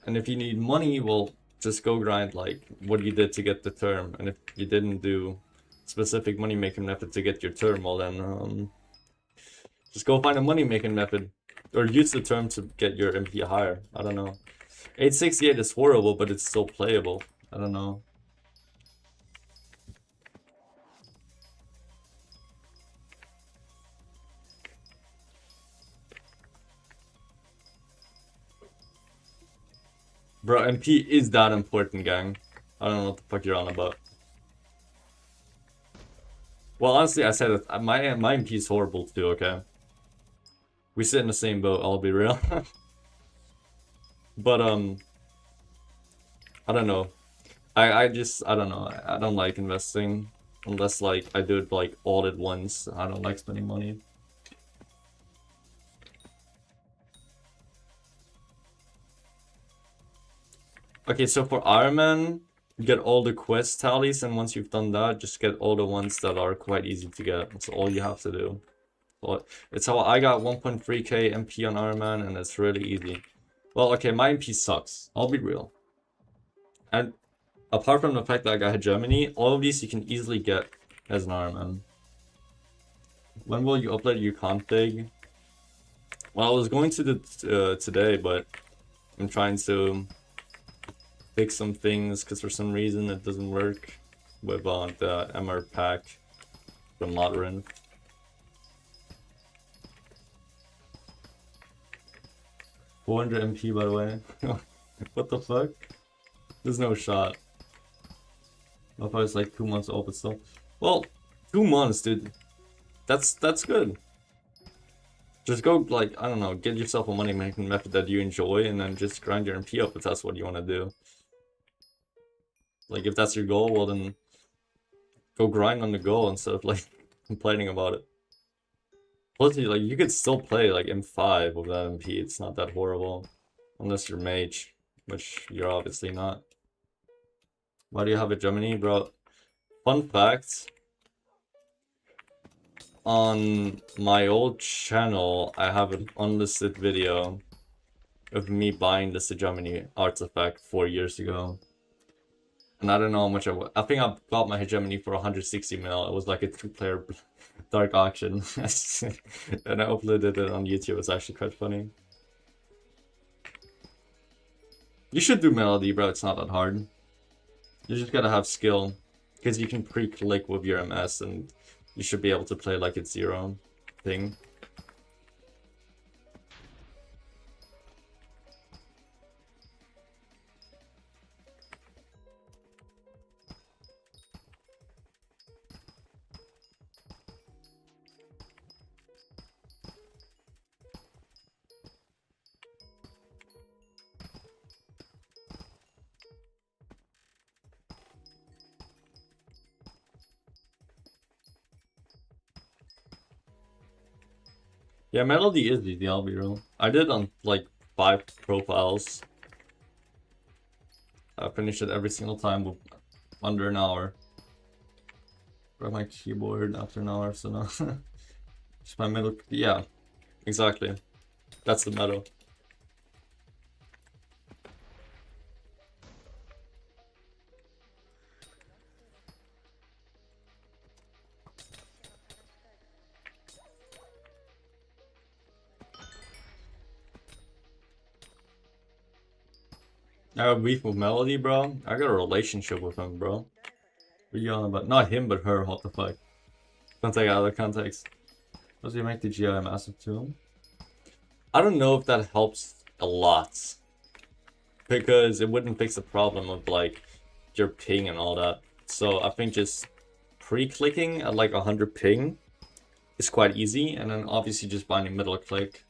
Speaker 1: And if you need money, well, just go grind like what you did to get the term. And if you didn't do specific money making method to get your term, well then just go find a money making method. Or use the term to get your MP higher. I don't know. 868 is horrible, but it's still playable. I don't know. Bro, MP is that important, gang. I don't know what the fuck you're on about. Well, honestly, I said it. My MP is horrible too, okay? We sit in the same boat, I'll be real. But, I don't know. I don't know. I don't like investing. Unless, like, I do it, like, all at once. I don't like spending money. Okay, so for Iron Man, get all the quest tallies, and once you've done that, just get all the ones that are quite easy to get. That's all you have to do. But it's how I got 1.3k MP on Iron Man, and it's really easy. Well, okay, my MP sucks. I'll be real. And apart from the fact that I got Germany, all of these you can easily get as an Iron Man. When will you upload your config? Well, I was going to do today, but I'm trying to fix some things because for some reason it doesn't work with the MR pack from Modern. $400 MP, by the way. What the fuck? There's no shot. I thought it's like 2 months old, but still. Well, 2 months, dude. That's good. Just go, like, I don't know, get yourself a money making method that you enjoy and then just grind your MP up if that's what you want to do. Like, if that's your goal, well then go grind on the goal instead of, like, complaining about it. Plus, like, you could still play, like, M5 with that MP. It's not that horrible. Unless you're mage, which you're obviously not. Why do you have a Gemini, bro? Fun fact. On my old channel, I have an unlisted video of me buying this Hegemony artifact 4 years ago. And I don't know how much I think I bought my Hegemony for 160 mil. It was like a 2-player dark auction. And I uploaded it on YouTube. It's actually quite funny. You should do Melody, bro. It's not that hard. You just gotta have skill. Because you can pre-click with your MS and you should be able to play like it's your own thing. Yeah, Melody is easy, I'll be real. I did on like 5 profiles. I finished it every single time with under an hour. Grab my keyboard after an hour, so no. Just my middle. Yeah, exactly. That's the meta. I have beef with Melody, bro. I got a relationship with him, bro. What are you on about? Not him, but her. What the fuck? Don't take it out of context. Does he make the GI massive too? I don't know if that helps a lot. Because it wouldn't fix the problem of like your ping and all that. So I think just pre-clicking at like 100 ping is quite easy. And then obviously just binding middle click.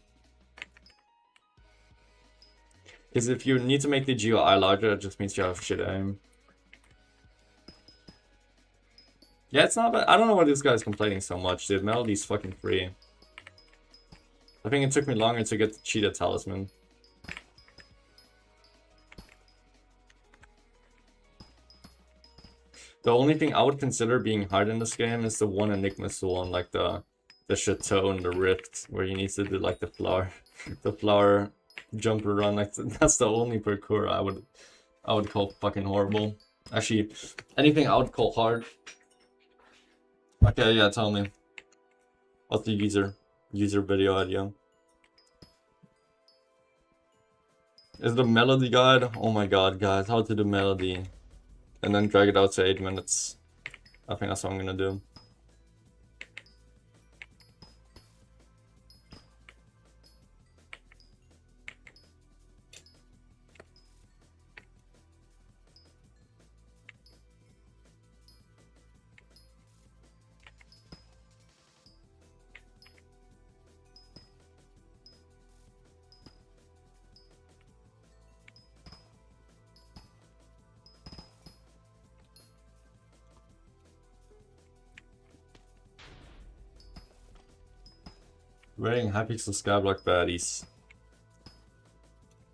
Speaker 1: Because if you need to make the GUI larger, it just means you have shit aim. Yeah, it's not bad. I don't know why this guy's complaining so much, dude. Melody's fucking free. I think it took me longer to get the cheetah talisman. The only thing I would consider being hard in this game is the one Enigma Soul on like the chateau and the rift, where you need to do like the flower jumper run. Like that's the only parkour I would call fucking horrible. Actually, anything I would call hard. Okay, yeah, tell me. What's the user video idea? Is the melody guide? Oh my god, guys, how to do melody. And then drag it out to 8 minutes. I think that's what I'm gonna do. Wearing Hypixel Skyblock baddies.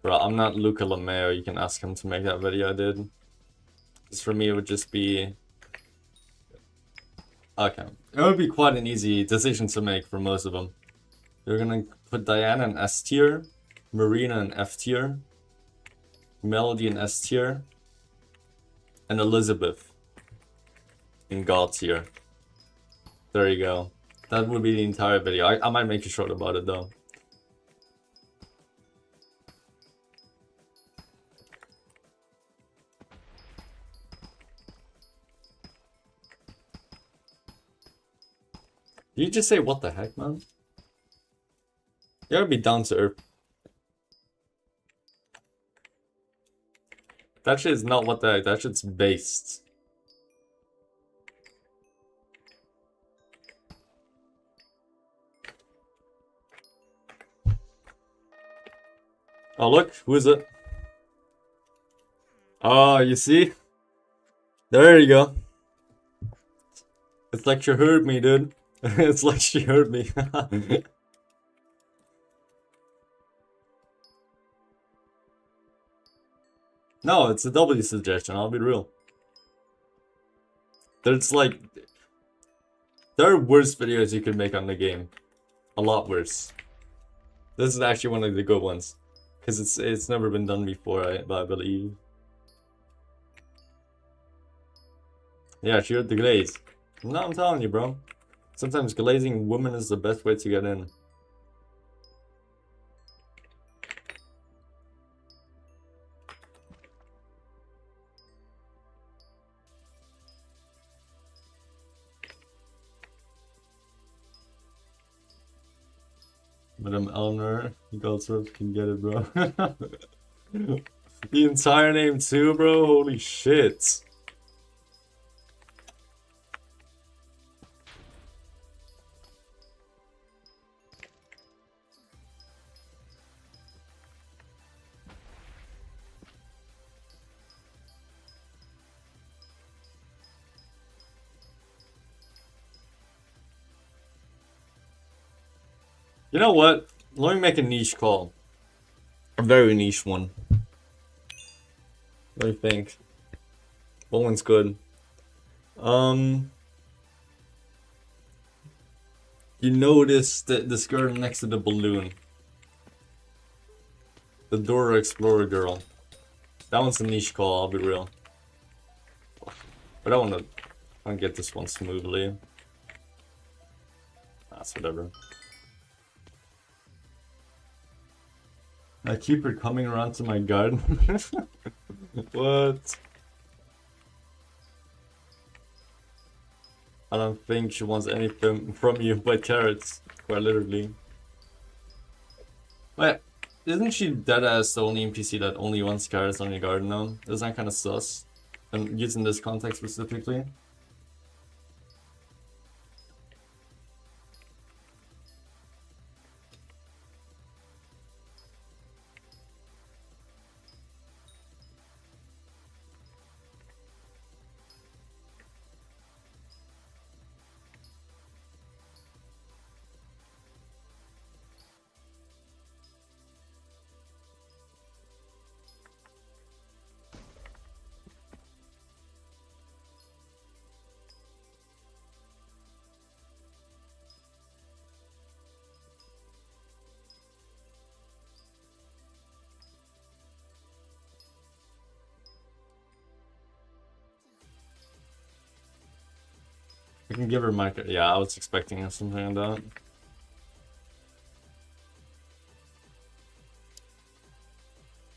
Speaker 1: Bro, I'm not Luca Lameo. You can ask him to make that video I did. Because for me, it would just be... Okay. It would be quite an easy decision to make for most of them. You're gonna put Diana in S tier, Marina in F tier, Melody in S tier, and Elizabeth in God tier. There you go. That would be the entire video. I might make a short about it though. Did you just say what the heck, man? You gotta be down to earth. That shit is not what the heck, that shit's based. Oh look, who is it? Oh, you see? There you go. It's like she heard me, dude. It's like she heard me. No, it's a W suggestion, I'll be real. There's like... There are worse videos you could make on the game. A lot worse. This is actually one of the good ones. Because it's never been done before, I believe. Yeah, she heard the glaze. No, I'm telling you, bro. Sometimes glazing women is the best way to get in. Madam Eleanor, you also can get it, bro. The entire name too, bro? Holy shit. You know what? Let me make a niche call. A very niche one. What do you think? What one's good? You notice that this girl next to the balloon. The Dora Explorer girl. That one's a niche call, I'll be real. But I wanna get this one smoothly. That's whatever. I keep her coming around to my garden. What? I don't think she wants anything from you but carrots, quite literally. Wait, isn't she deadass the only NPC that only wants carrots on your garden now? Isn't that kind of sus? And using this context specifically? I can give her my... Yeah, I was expecting something like that.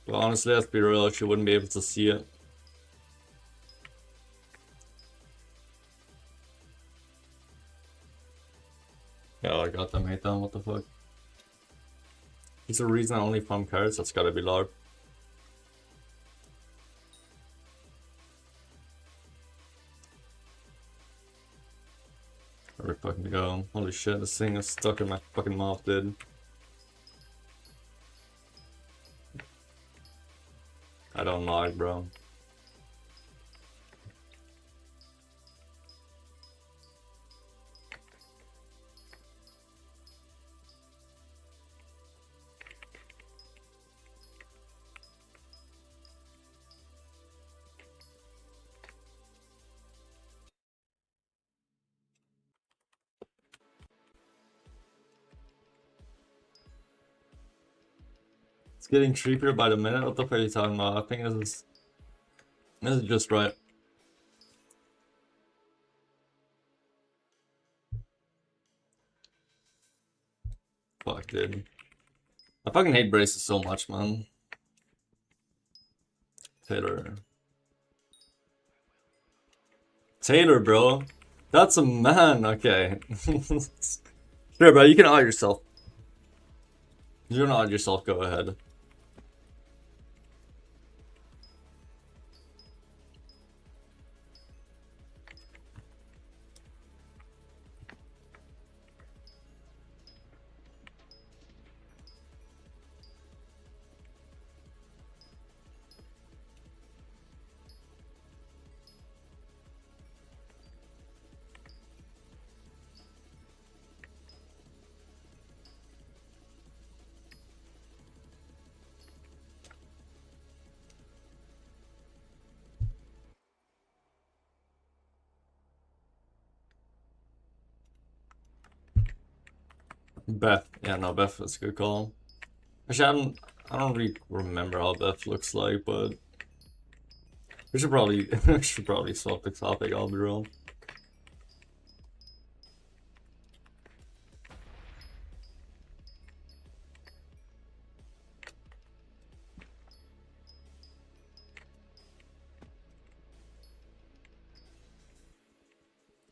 Speaker 1: But honestly, let's be real, she wouldn't be able to see it. Yeah, I got them hate down, what the fuck? Is the reason I only farm carrots? That's gotta be LARP. Where we fucking go? Holy shit, this thing is stuck in my fucking mouth, dude. I don't lag, bro. getting creepier by the minute. What the fuck are you talking about? I think this is just right. Fuck, dude. I fucking hate braces so much, man. Taylor, bro. That's a man. Okay. Sure, bro. You can out yourself. You wanna out yourself? Go ahead. Beth. Yeah, no, Beth is a good call. Actually, I don't really remember how Beth looks like, but we should probably swap the topic. I'll be real.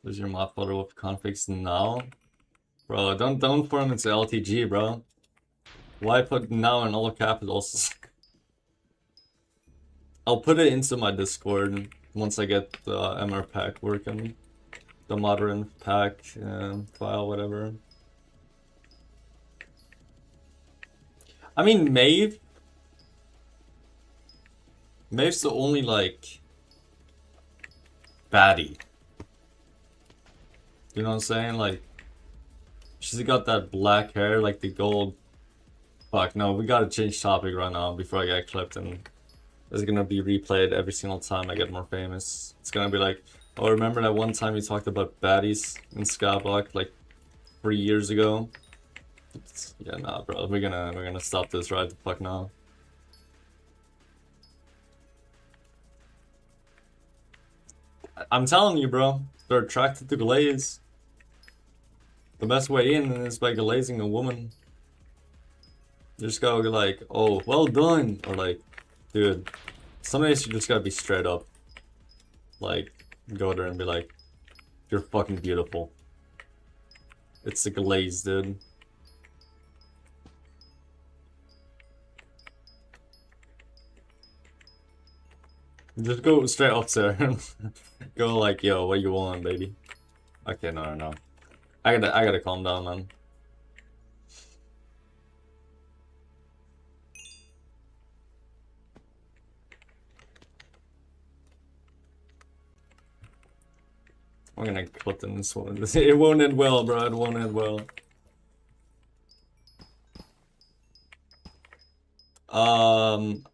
Speaker 1: There's your mod photo with configs now, bro. Don't form into LTG, bro. Why put now in all capitals? I'll put it into my Discord once I get the MR pack working. The modern pack file, whatever. I mean, Maeve's the only, like, baddie. You know what I'm saying? Like, she's got that black hair, like the gold. Fuck, no, we gotta change topic right now before I get clipped, and it's gonna be replayed every single time I get more famous. It's gonna be like, oh, remember that one time you talked about baddies in Skyblock like 3 years ago? Yeah, nah, bro, we're gonna stop this right the fuck now. I'm telling you, bro, they're attracted to glaze. The best way in is by glazing a woman. You just gotta be like, oh, well done, or like, dude, some days you just gotta be straight up. Like, go there and be like, you're fucking beautiful. It's the glaze, dude. Just go straight up there and go like, yo, what you want, baby? Okay, no. I gotta calm down, man. I'm gonna clip in this one. It won't end well, bro. It won't end well.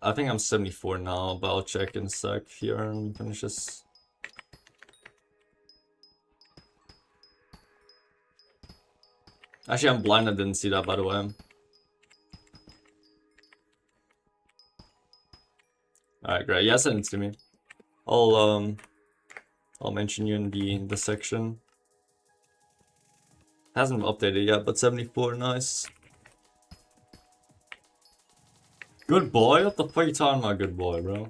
Speaker 1: I think I'm 74 now, but I'll check in a sec here and finish this. Actually, I'm blind. I didn't see that, by the way. Alright, great. Yeah, send it to me. I'll mention you in the section. Hasn't updated yet, but 74, nice. Good boy? What the fuck are you talking about, good boy, bro?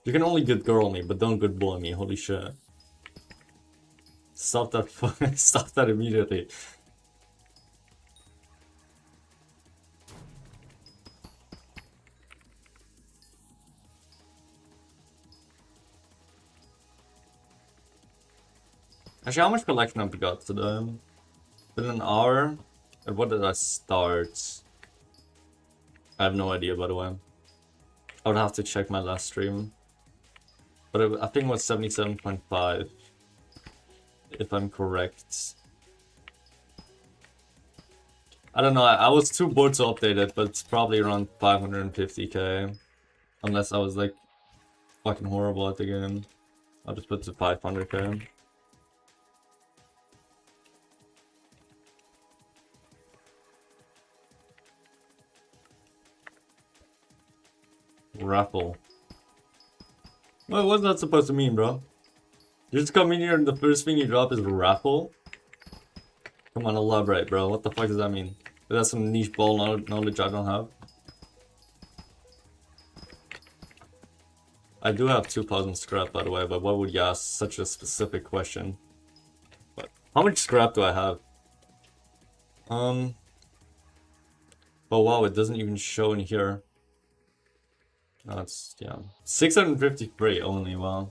Speaker 1: You can only good girl me, but don't good boy me. Holy shit. Stop that. Stop that immediately. Actually, how much collection have we got today? Been an hour? And what did I start? I have no idea, by the way. I would have to check my last stream. But I think it was 77.5. If I'm correct. I don't know, I was too bored to update it, but it's probably around 550k. Unless I was like fucking horrible at the game. I'll just put it to 500k. Raffle. What's that supposed to mean, bro? You just come in here and the first thing you drop is raffle? Come on, elaborate, bro. What the fuck does that mean? Is that some niche ball knowledge I don't have? I do have 2,000 scrap, by the way, but why would you ask such a specific question? But how much scrap do I have? Oh wow, it doesn't even show in here. That's, yeah. 653 only, wow.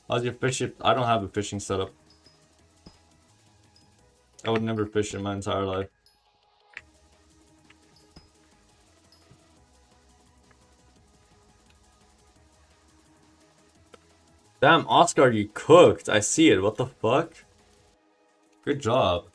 Speaker 1: How's your fishing? I don't have a fishing setup. I would never fish in my entire life. Damn, Oscar, you cooked. I see it. What the fuck? Good job.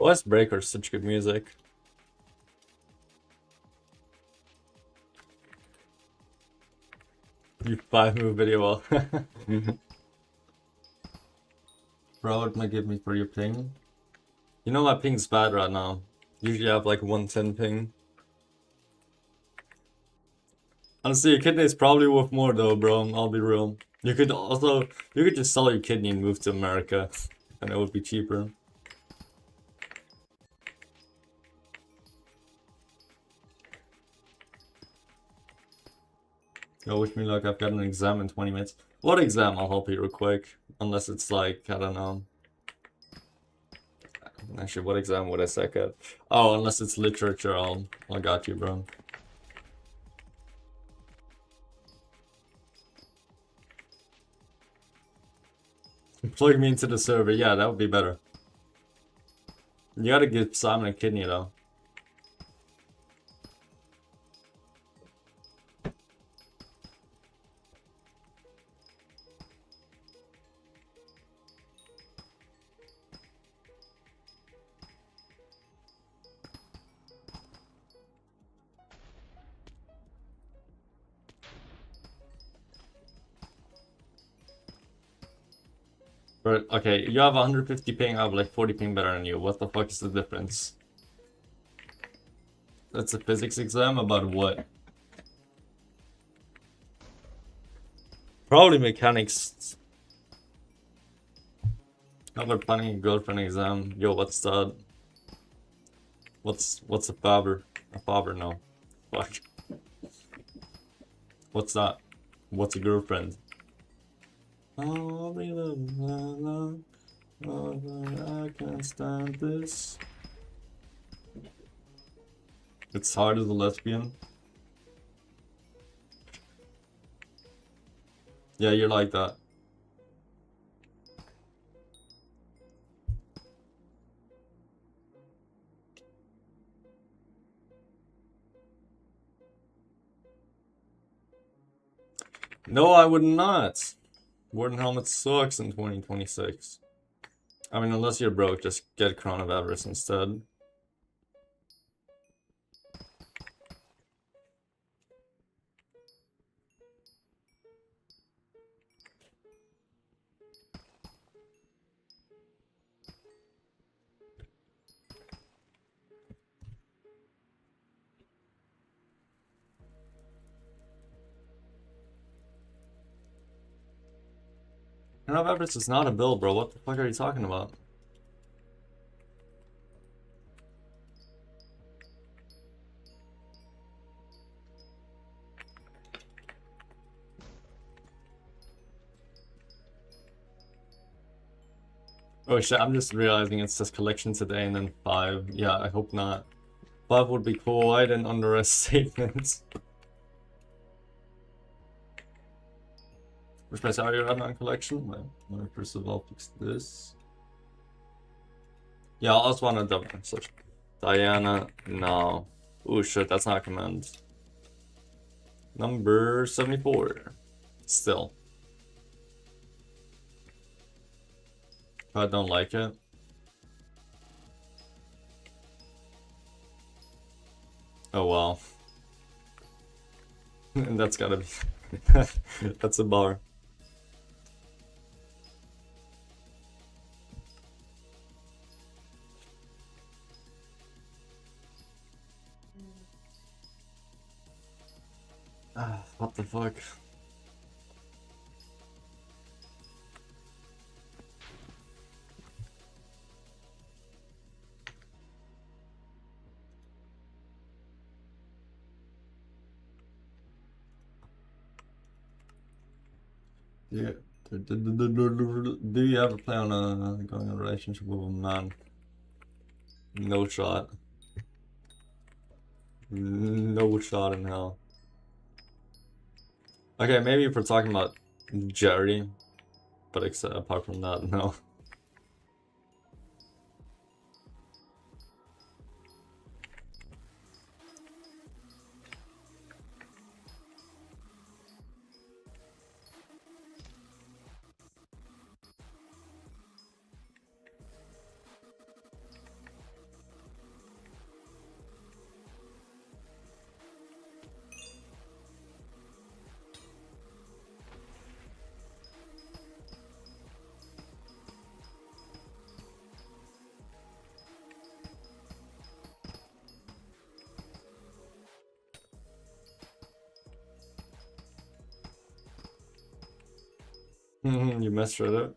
Speaker 1: West Breaker's such good music. You 5-move video well. Bro, what might give me for your ping? You know my ping's bad right now. Usually I have like 110 ping. Honestly, your kidney is probably worth more though, bro. I'll be real. You could just sell your kidney and move to America, and it would be cheaper. Yo, wish me luck. I've got an exam in 20 minutes. What exam? I'll help you real quick. Unless it's like, I don't know. Actually, what exam would I suck at? Oh, unless it's literature, I got you, bro. Plug me into the server. Yeah, that would be better. You gotta give Simon a kidney, though. But, okay, you have 150 ping, I have like 40 ping better than you. What the fuck is the difference? That's a physics exam about what? Probably mechanics. How about planning a girlfriend exam? Yo, what's that? What's a fabber? A fabber? No. Fuck. What's that? What's a girlfriend? Oh, I can't stand this. It's hard as a lesbian. Yeah, you're like that. No, I would not. Warden helmet sucks in 2026. I mean, unless you're broke, just get Crown of Avarice instead. Crown of Avarice is not a build, bro. What the fuck are you talking about? Oh shit, I'm just realizing it says collection today and then 5. Yeah, I hope not. 5 would be cool. I didn't underestimate it. Which place are you at on collection? Let me first of all fix this. Yeah, I also want to double search. Diana, no. Oh shit, that's not a command. Number 74. Still. I don't like it. Oh well. That's gotta be. That's a bar. What the fuck? Yeah. Do you ever plan on going in a relationship with a man? No shot. No shot in hell. Okay, maybe if we're talking about Jerry, but except apart from that, no. You messed with it.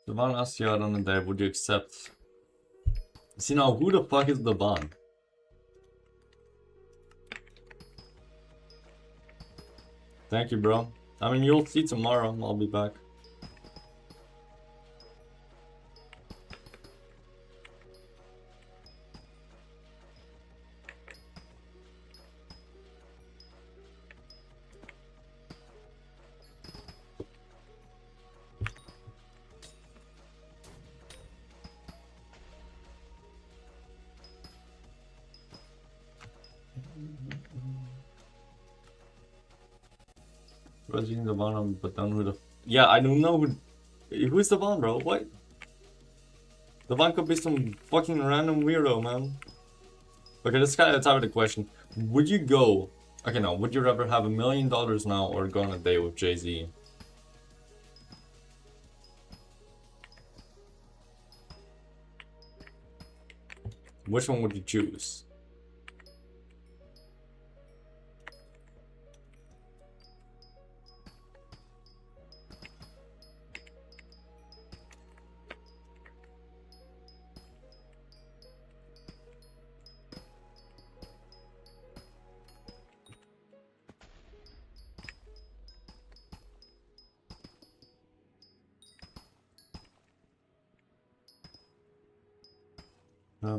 Speaker 1: Devon asked you out on a date, would you accept? See now, who the fuck is Devon? Thank you, bro. I mean, you'll see tomorrow. I'll be back. Resident Devon, but then who the? Yeah, I don't know who's Devon, bro. What? Devon could be some fucking random weirdo, man. Okay, this is kind of the type of the question. Would you go? Okay, no. Would you rather have $1 million now or go on a date with Jay-Z? Which one would you choose?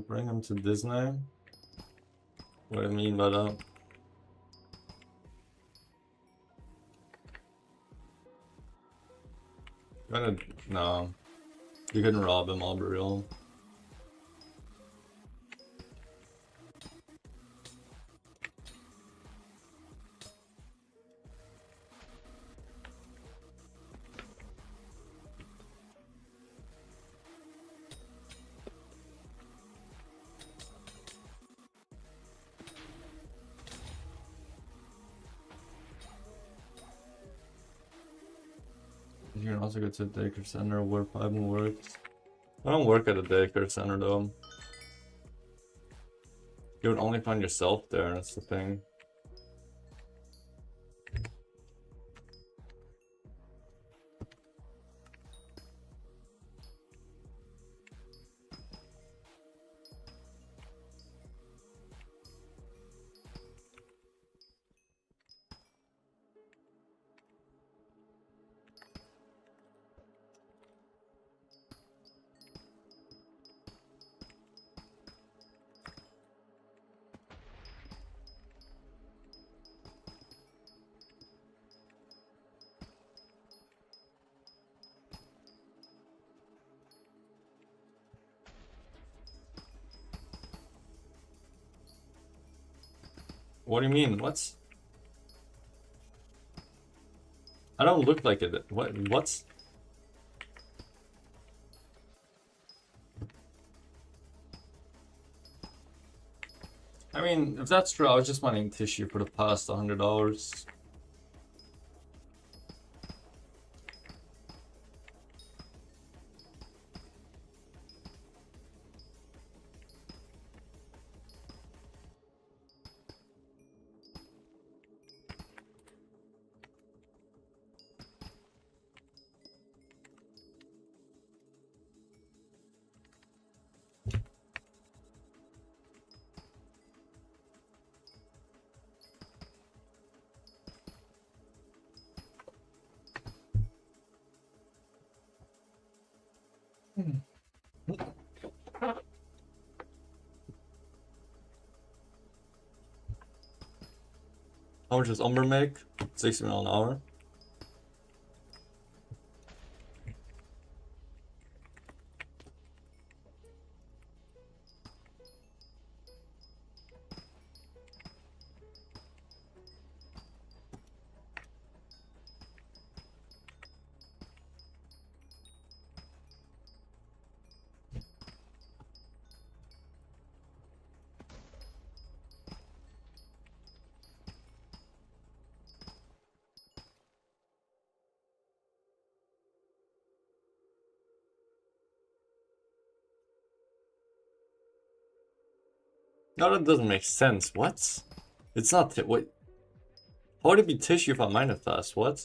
Speaker 1: Bring him to Disney? What do you mean by that? No. You couldn't rob him, I'll be real. You can also go to a daycare center where Bible works. I don't work at a daycare center though. You would only find yourself there, that's the thing. What do you mean? What? I don't look like it. What? I mean, if that's true, I was just wanting tissue for the past $100. How much does Umber make? 60 mil an hour. No, that doesn't make sense. What? It's not. Wait. How would it be tissue if I mine it fast? What?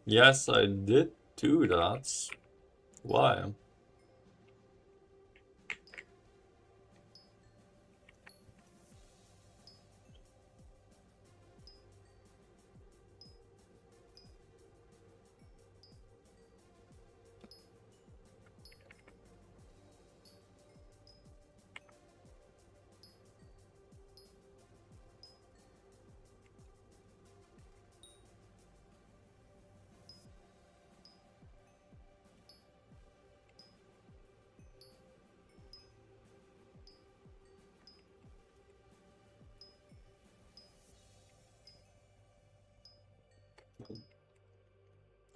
Speaker 1: Yes, I did do that. Why?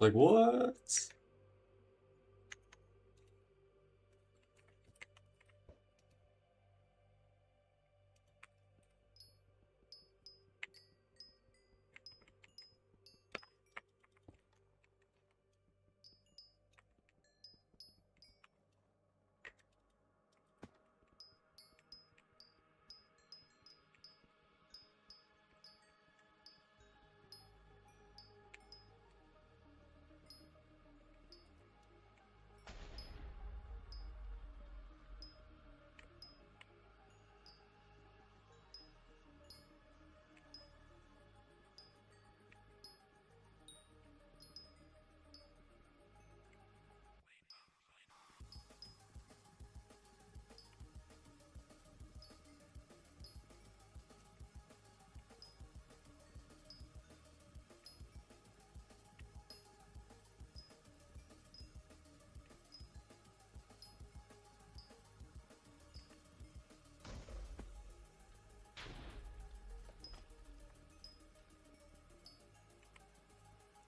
Speaker 1: Like what?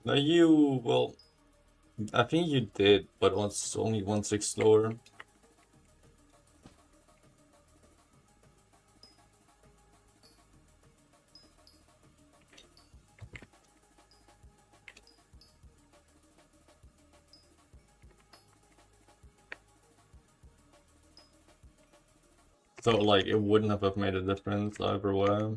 Speaker 1: No, you, well, I think you did, but it's only 1/6 slower. So, like, it wouldn't have made a difference either way.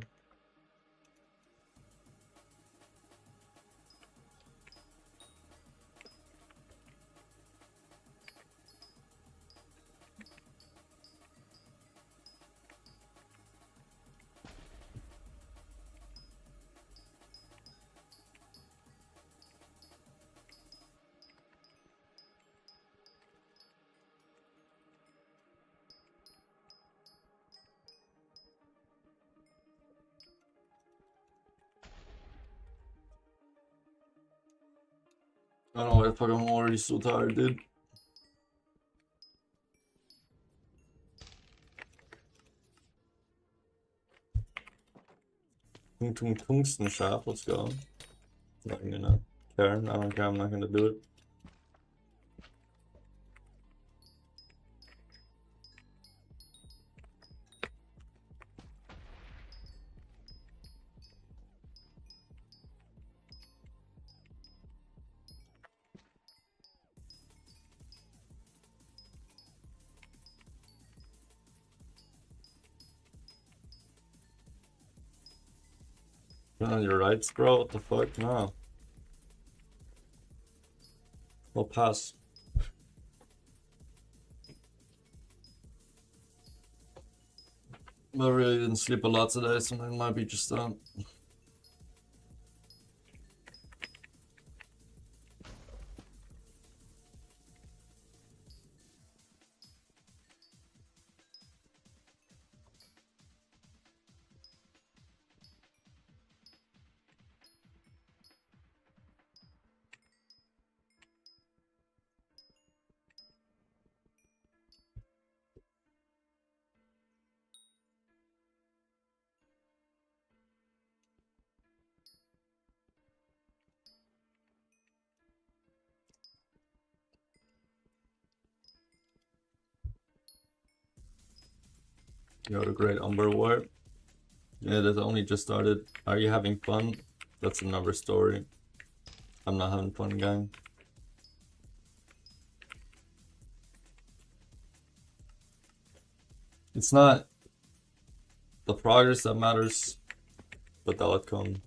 Speaker 1: I don't know why the fuck I'm already so tired, dude. Tungsten shaft, let's go. Not gonna care. I don't care, I'm not gonna do it. Turn on your rights, bro. What the fuck? No. I'll pass. I really didn't sleep a lot today, so it might be just You had a great Umber war. Yeah, that only just started. Are you having fun? That's another story. I'm not having fun, gang. It's not the progress that matters, but the outcome.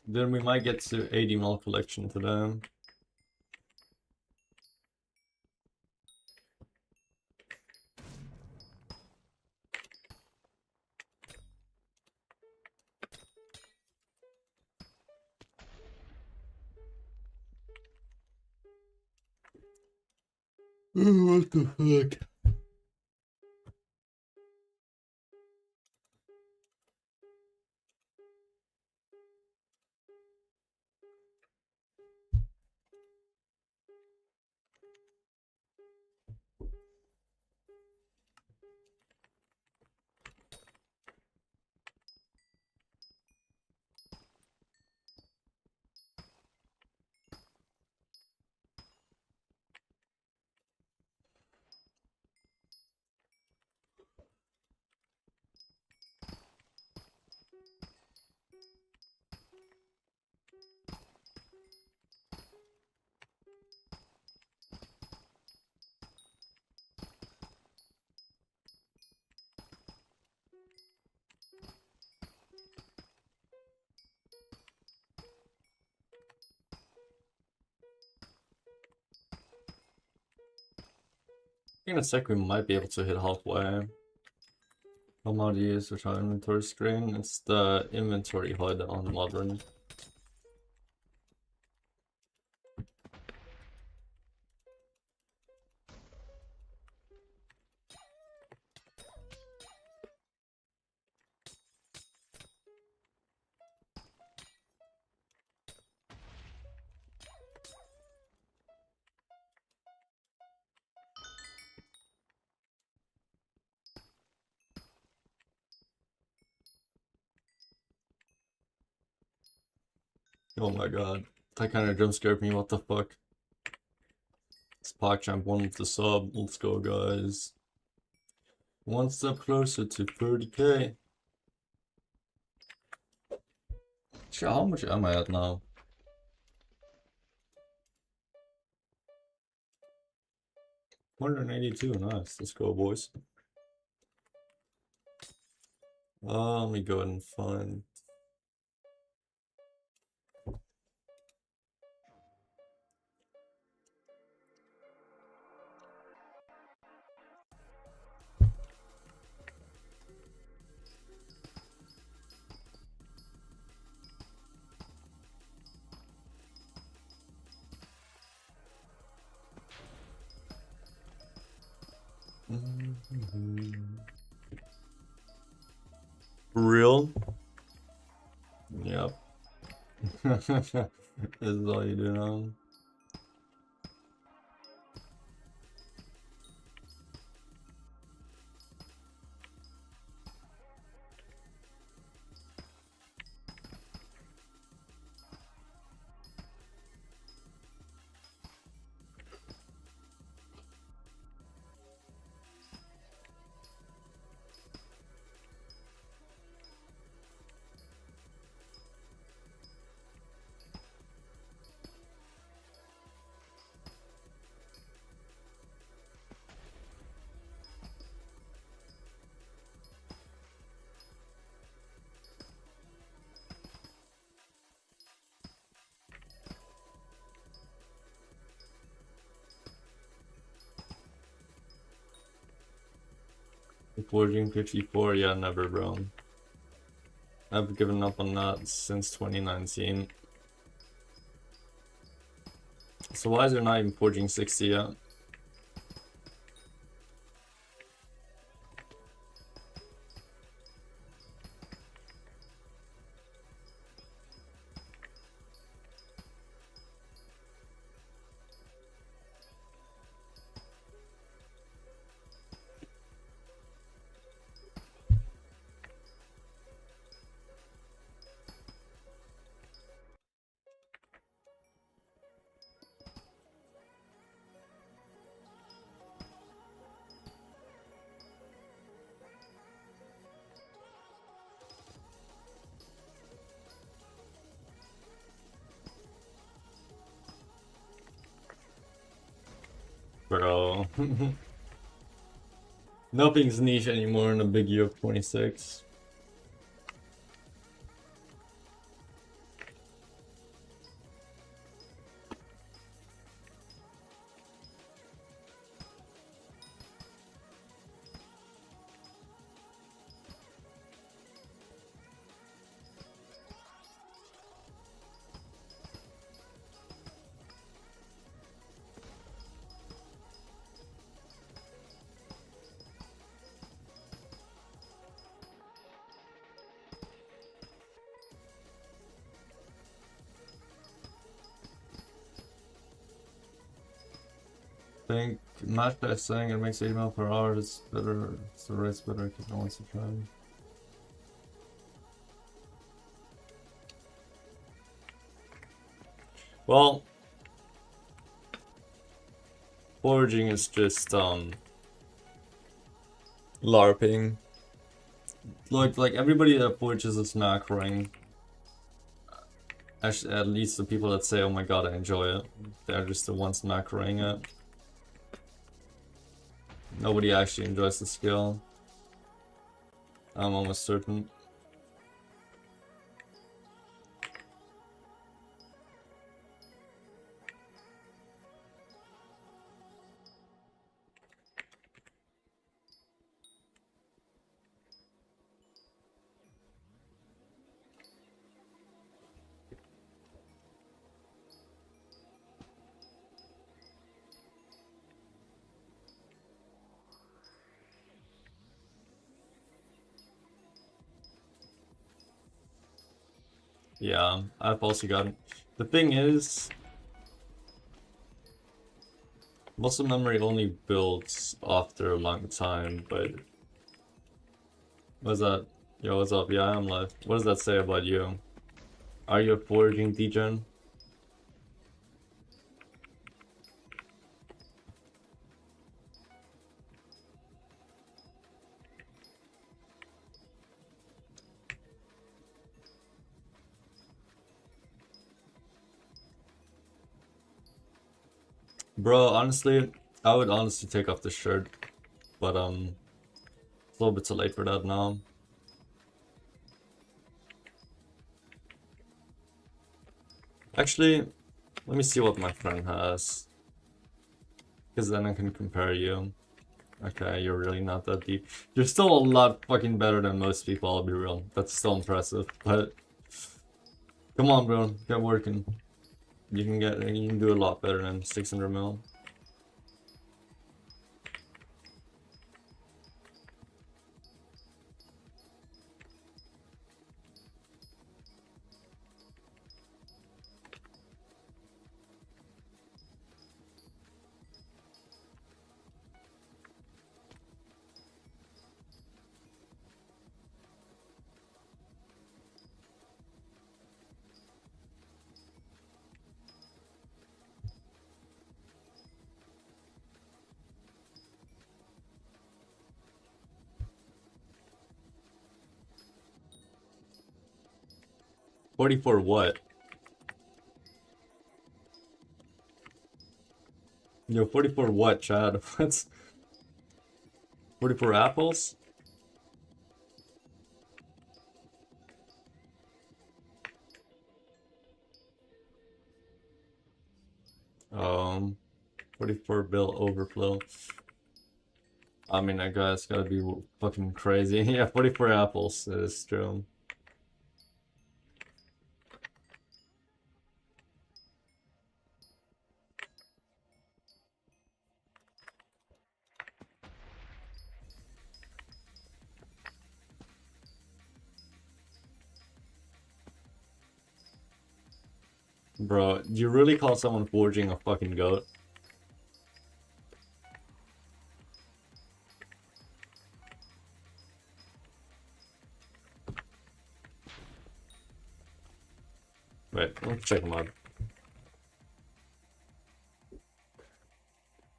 Speaker 1: Then we might get to 80 mil collection today. What the fuck? In a sec we might be able to hit halfway. Commodities, which are inventory screen. It's the inventory HUD on modern. Oh my god. That kind of jump scared me, what the fuck. It's PogChamp 1 with the sub. Let's go, guys. One step closer to 30k. Shit, how much am I at now? 182, nice. Let's go, boys. Let me go ahead and find. Real? Yep. This is all you do now. Forging 54, yeah, never, bro. I've given up on that since 2019. So why is there not even Forging 60 yet? Bro. Nothing's niche anymore in a big year of 26. I think match that saying it makes 8 mile per hour is better, so the rate's better because no one's to try. Well, foraging is just LARPing. Like everybody that forages is macroing. Actually, at least the people that say, "Oh my god, I enjoy it," they're just the ones macroing it. Nobody actually enjoys the skill. I'm almost certain. Yeah, I've also gotten. The thing is, muscle memory only builds after a long time, but what's that? Yo, what's up? Yeah, I'm live. What does that say about you? Are you a foraging degen? Bro, honestly, I would honestly take off the shirt, but it's a little bit too late for that now. Actually, let me see what my friend has, because then I can compare you. Okay, you're really not that deep. You're still a lot fucking better than most people, I'll be real. That's still impressive, but come on, bro, get working. You can do a lot better than 600 mil. $44 what? Yo, $44 what, Chad? What's 44 apples? Um, 44 bill overflow. I mean, I guess gotta be fucking crazy. Yeah, 44 apples is true. Bro, do you really call someone forging a fucking goat? Wait, let's check him out.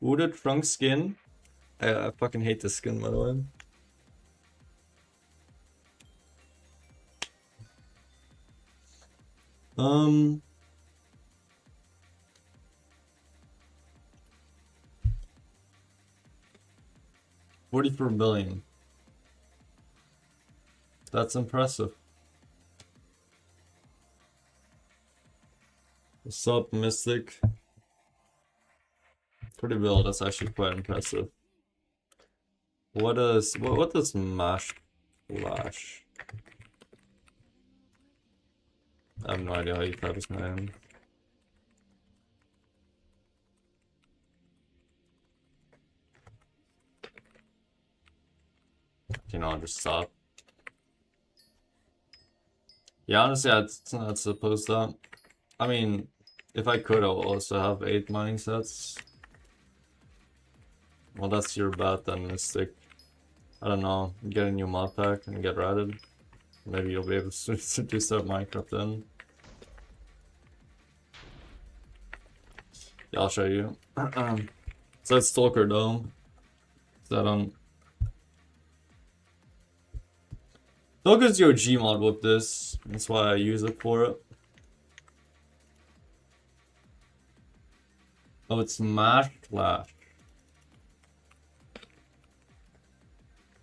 Speaker 1: Wooded trunk skin? I fucking hate this skin, by the way. Um... 44 billion. That's impressive. What's up, Mystic? 40 bill, that's actually quite impressive. What does mash flash? I have no idea how you type his name. You know, just stop. Yeah, honestly, I'd suppose that. I mean, if I could, I would also have 8 mining sets. Well, that's your bet then, Mystic. I don't know, get a new mod pack and get ratted. Maybe you'll be able to start Minecraft then. Yeah, I'll show you. So it's Stalker though. That Stalker's your Gmod with this. That's why I use it for it. Oh, it's Mash Flash.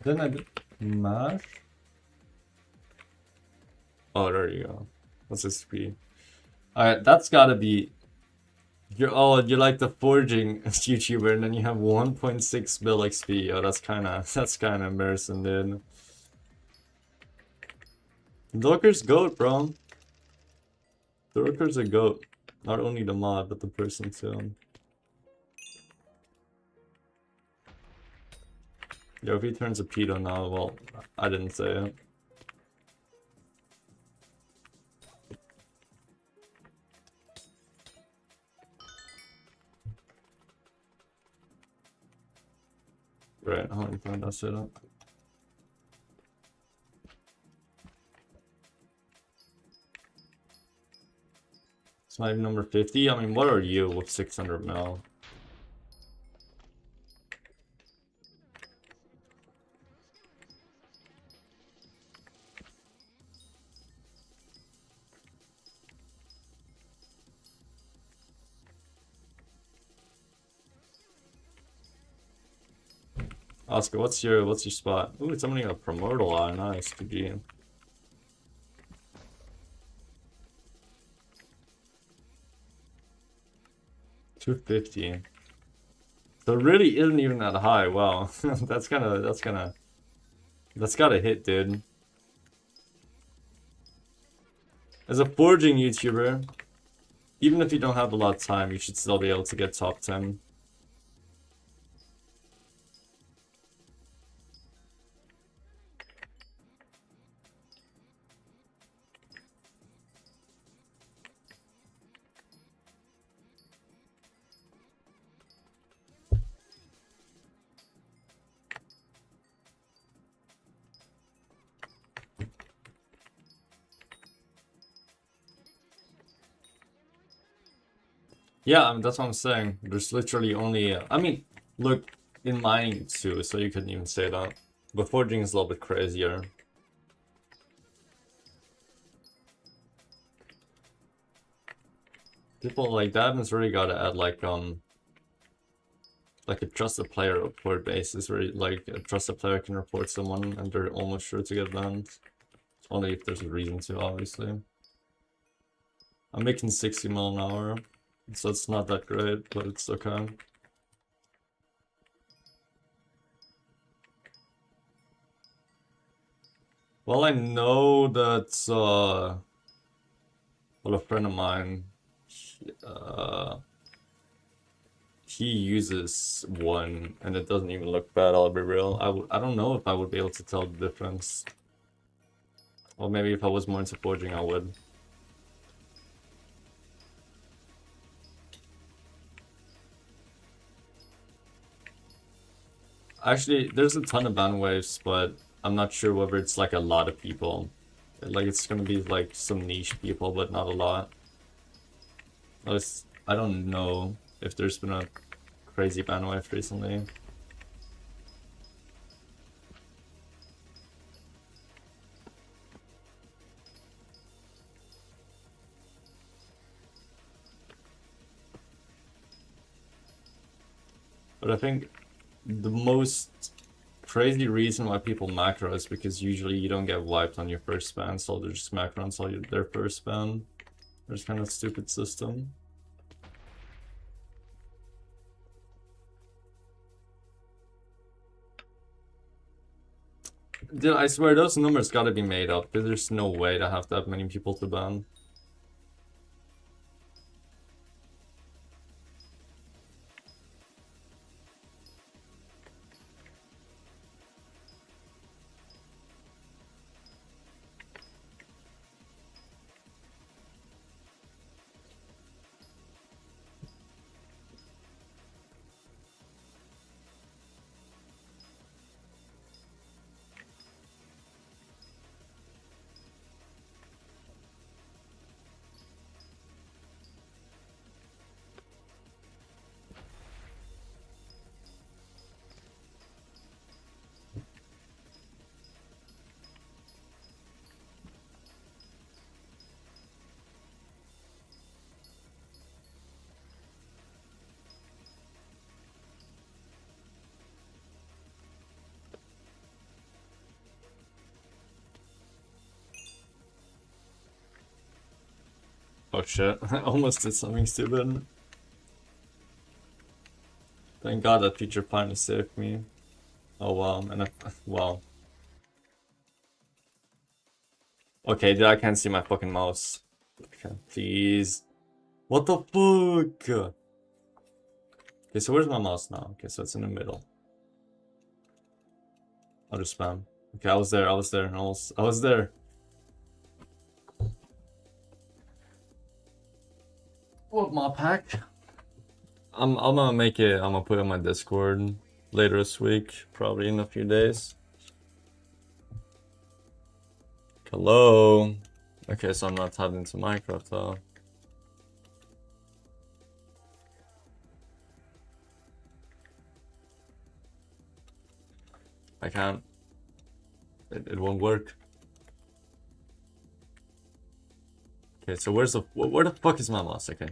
Speaker 1: Then I Mash? Oh, there you go. What's this speed? Alright, that's gotta be. You're like the forging YouTuber, and then you have 1.6 bill XP. Oh, that's kinda embarrassing, dude. Dorker's goat, bro. Dorker's a goat. Not only the mod, but the person too. Yo, if he turns a pedo now, well, I didn't say it. Right, how many times I set up? It's not even number 50. I mean, what are you with 600 mil? Oscar, what's your spot? Ooh, somebody got promoted a lot. Nice, GG. $250. So it really isn't even that high. Wow, that's gotta hit, dude. As a forging YouTuber, even if you don't have a lot of time, you should still be able to get top 10. Yeah, I mean, that's what I'm saying. There's literally only, I mean, look, in mining too, so you couldn't even say that. But forging is a little bit crazier. People like that haven't really got to add like a trusted player report basis where like a trusted player can report someone and they're almost sure to get banned. Only if there's a reason to, obviously. I'm making 60 mil an hour, so it's not that great, but it's okay. Well, I know that, well, a friend of mine, he uses one, and it doesn't even look bad, I'll be real. I don't know if I would be able to tell the difference. Or maybe if I was more into forging, I would. Actually, there's a ton of ban waves, but I'm not sure whether it's like a lot of people. Like it's gonna be like some niche people, but not a lot. I don't know if there's been a crazy ban wave recently. But I think the most crazy reason why people macro is because usually you don't get wiped on your first ban, so they just macro until their first ban. There's kind of stupid system. Dude, I swear those numbers gotta be made up, because there's no way to have that many people to ban. Oh shit, I almost did something stupid. Thank god that feature finally saved me. Oh wow, and wow. Okay, dude, I can't see my fucking mouse. Okay, please. What the fuck? Okay, so where's my mouse now? Okay, so it's in the middle. I'll just spam. Okay, I was there, I was there. What, my pack? I'm gonna make it, I'm gonna put it on my Discord. later this week, probably in a few days. Hello. Okay, so I'm not tapped into Minecraft though. I can't. It won't work. Okay, so where the fuck is my mouse? Okay,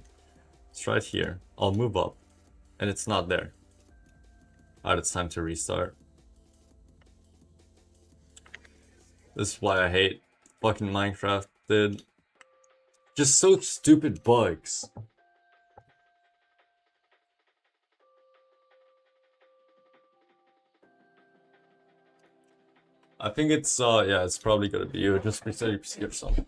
Speaker 1: it's right here. I'll move up, and it's not there. Alright, it's time to restart. This is why I hate fucking Minecraft, dude. Just so stupid bugs. I think it's yeah, it's probably gonna be you. Just reset your PC or something.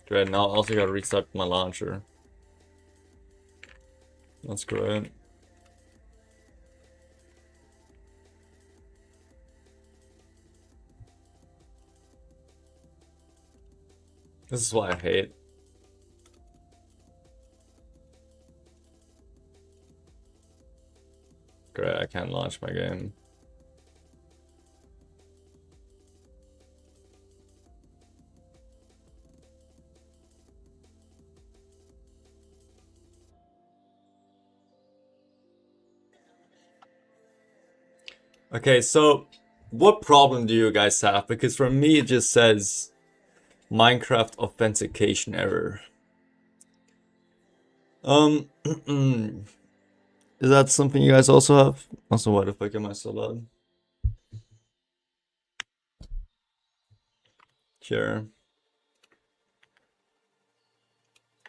Speaker 1: Great, now I also gotta restart my launcher. That's great. This is what I hate. Great, I can't launch my game. Okay, so what problem do you guys have? Because for me it just says Minecraft authentication error. Is that something you guys also have? Also, why the fuck am I so loud? Sure.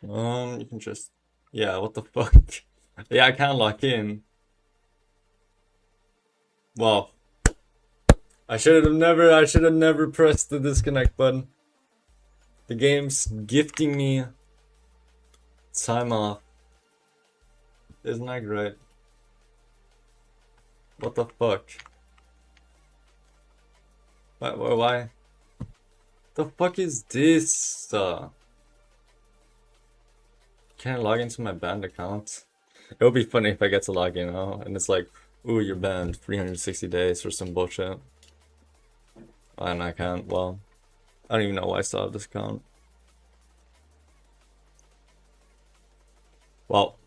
Speaker 1: You can just, yeah, what the fuck? Yeah, I can't lock in. Well, I should have never pressed the disconnect button. The game's gifting me time off. Isn't that great? What the fuck? Why? The fuck is this? Can I log into my banned account? It would be funny if I get to log in now and it's like, ooh, you're banned 360 days or some bullshit. And I can't. Well, I don't even know why I still have this account. Well,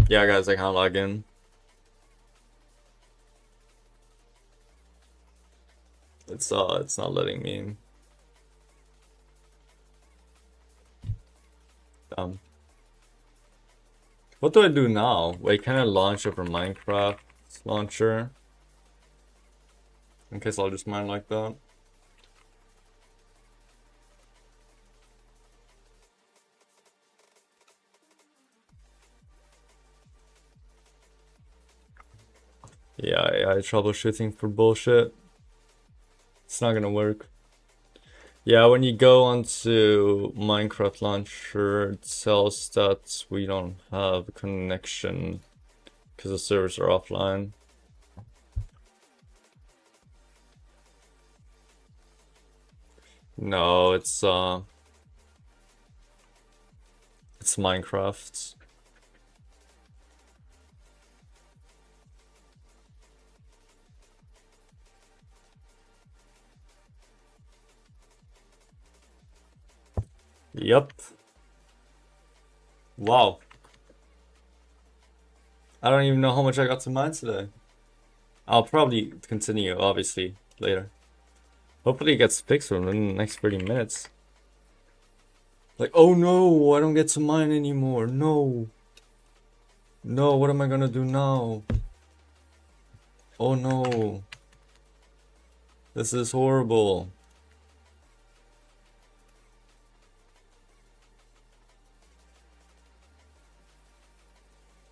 Speaker 1: yeah, guys, I can't log in. It's not letting me. What do I do now? Wait, can I launch over Minecraft launcher? In case I'll just mine like that. Yeah, AI troubleshooting for bullshit. It's not gonna work. Yeah, when you go onto Minecraft launcher, it tells that we don't have a connection because the servers are offline. No, it's Minecraft. Yep. Wow. I don't even know how much I got to mine today. I'll probably continue, obviously, later. Hopefully it gets fixed within the next 30 minutes. Like, oh no, I don't get to mine anymore. No. No, what am I gonna do now? Oh no. This is horrible.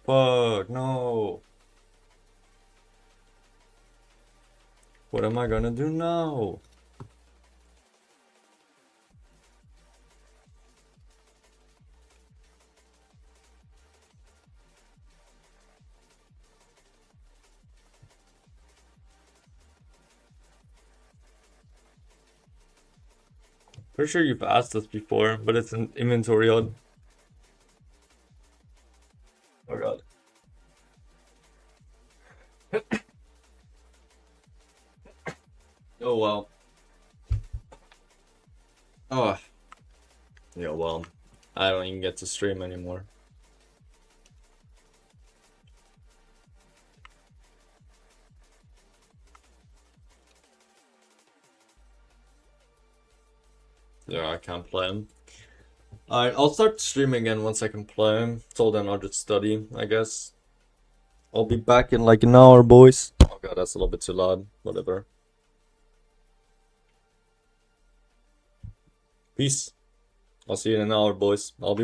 Speaker 1: Fuck, no. What am I gonna do now? Pretty sure you've asked us before, but it's an inventory HUD. Oh god. Oh well. Oh. Yeah, well. I don't even get to stream anymore. Yeah, I can't play him. Alright, I'll start streaming again once I can play him. Till then, I'll just study, I guess. I'll be back in like an hour, boys. Oh god, that's a little bit too loud. Whatever. Peace. I'll see you in an hour, boys. I'll be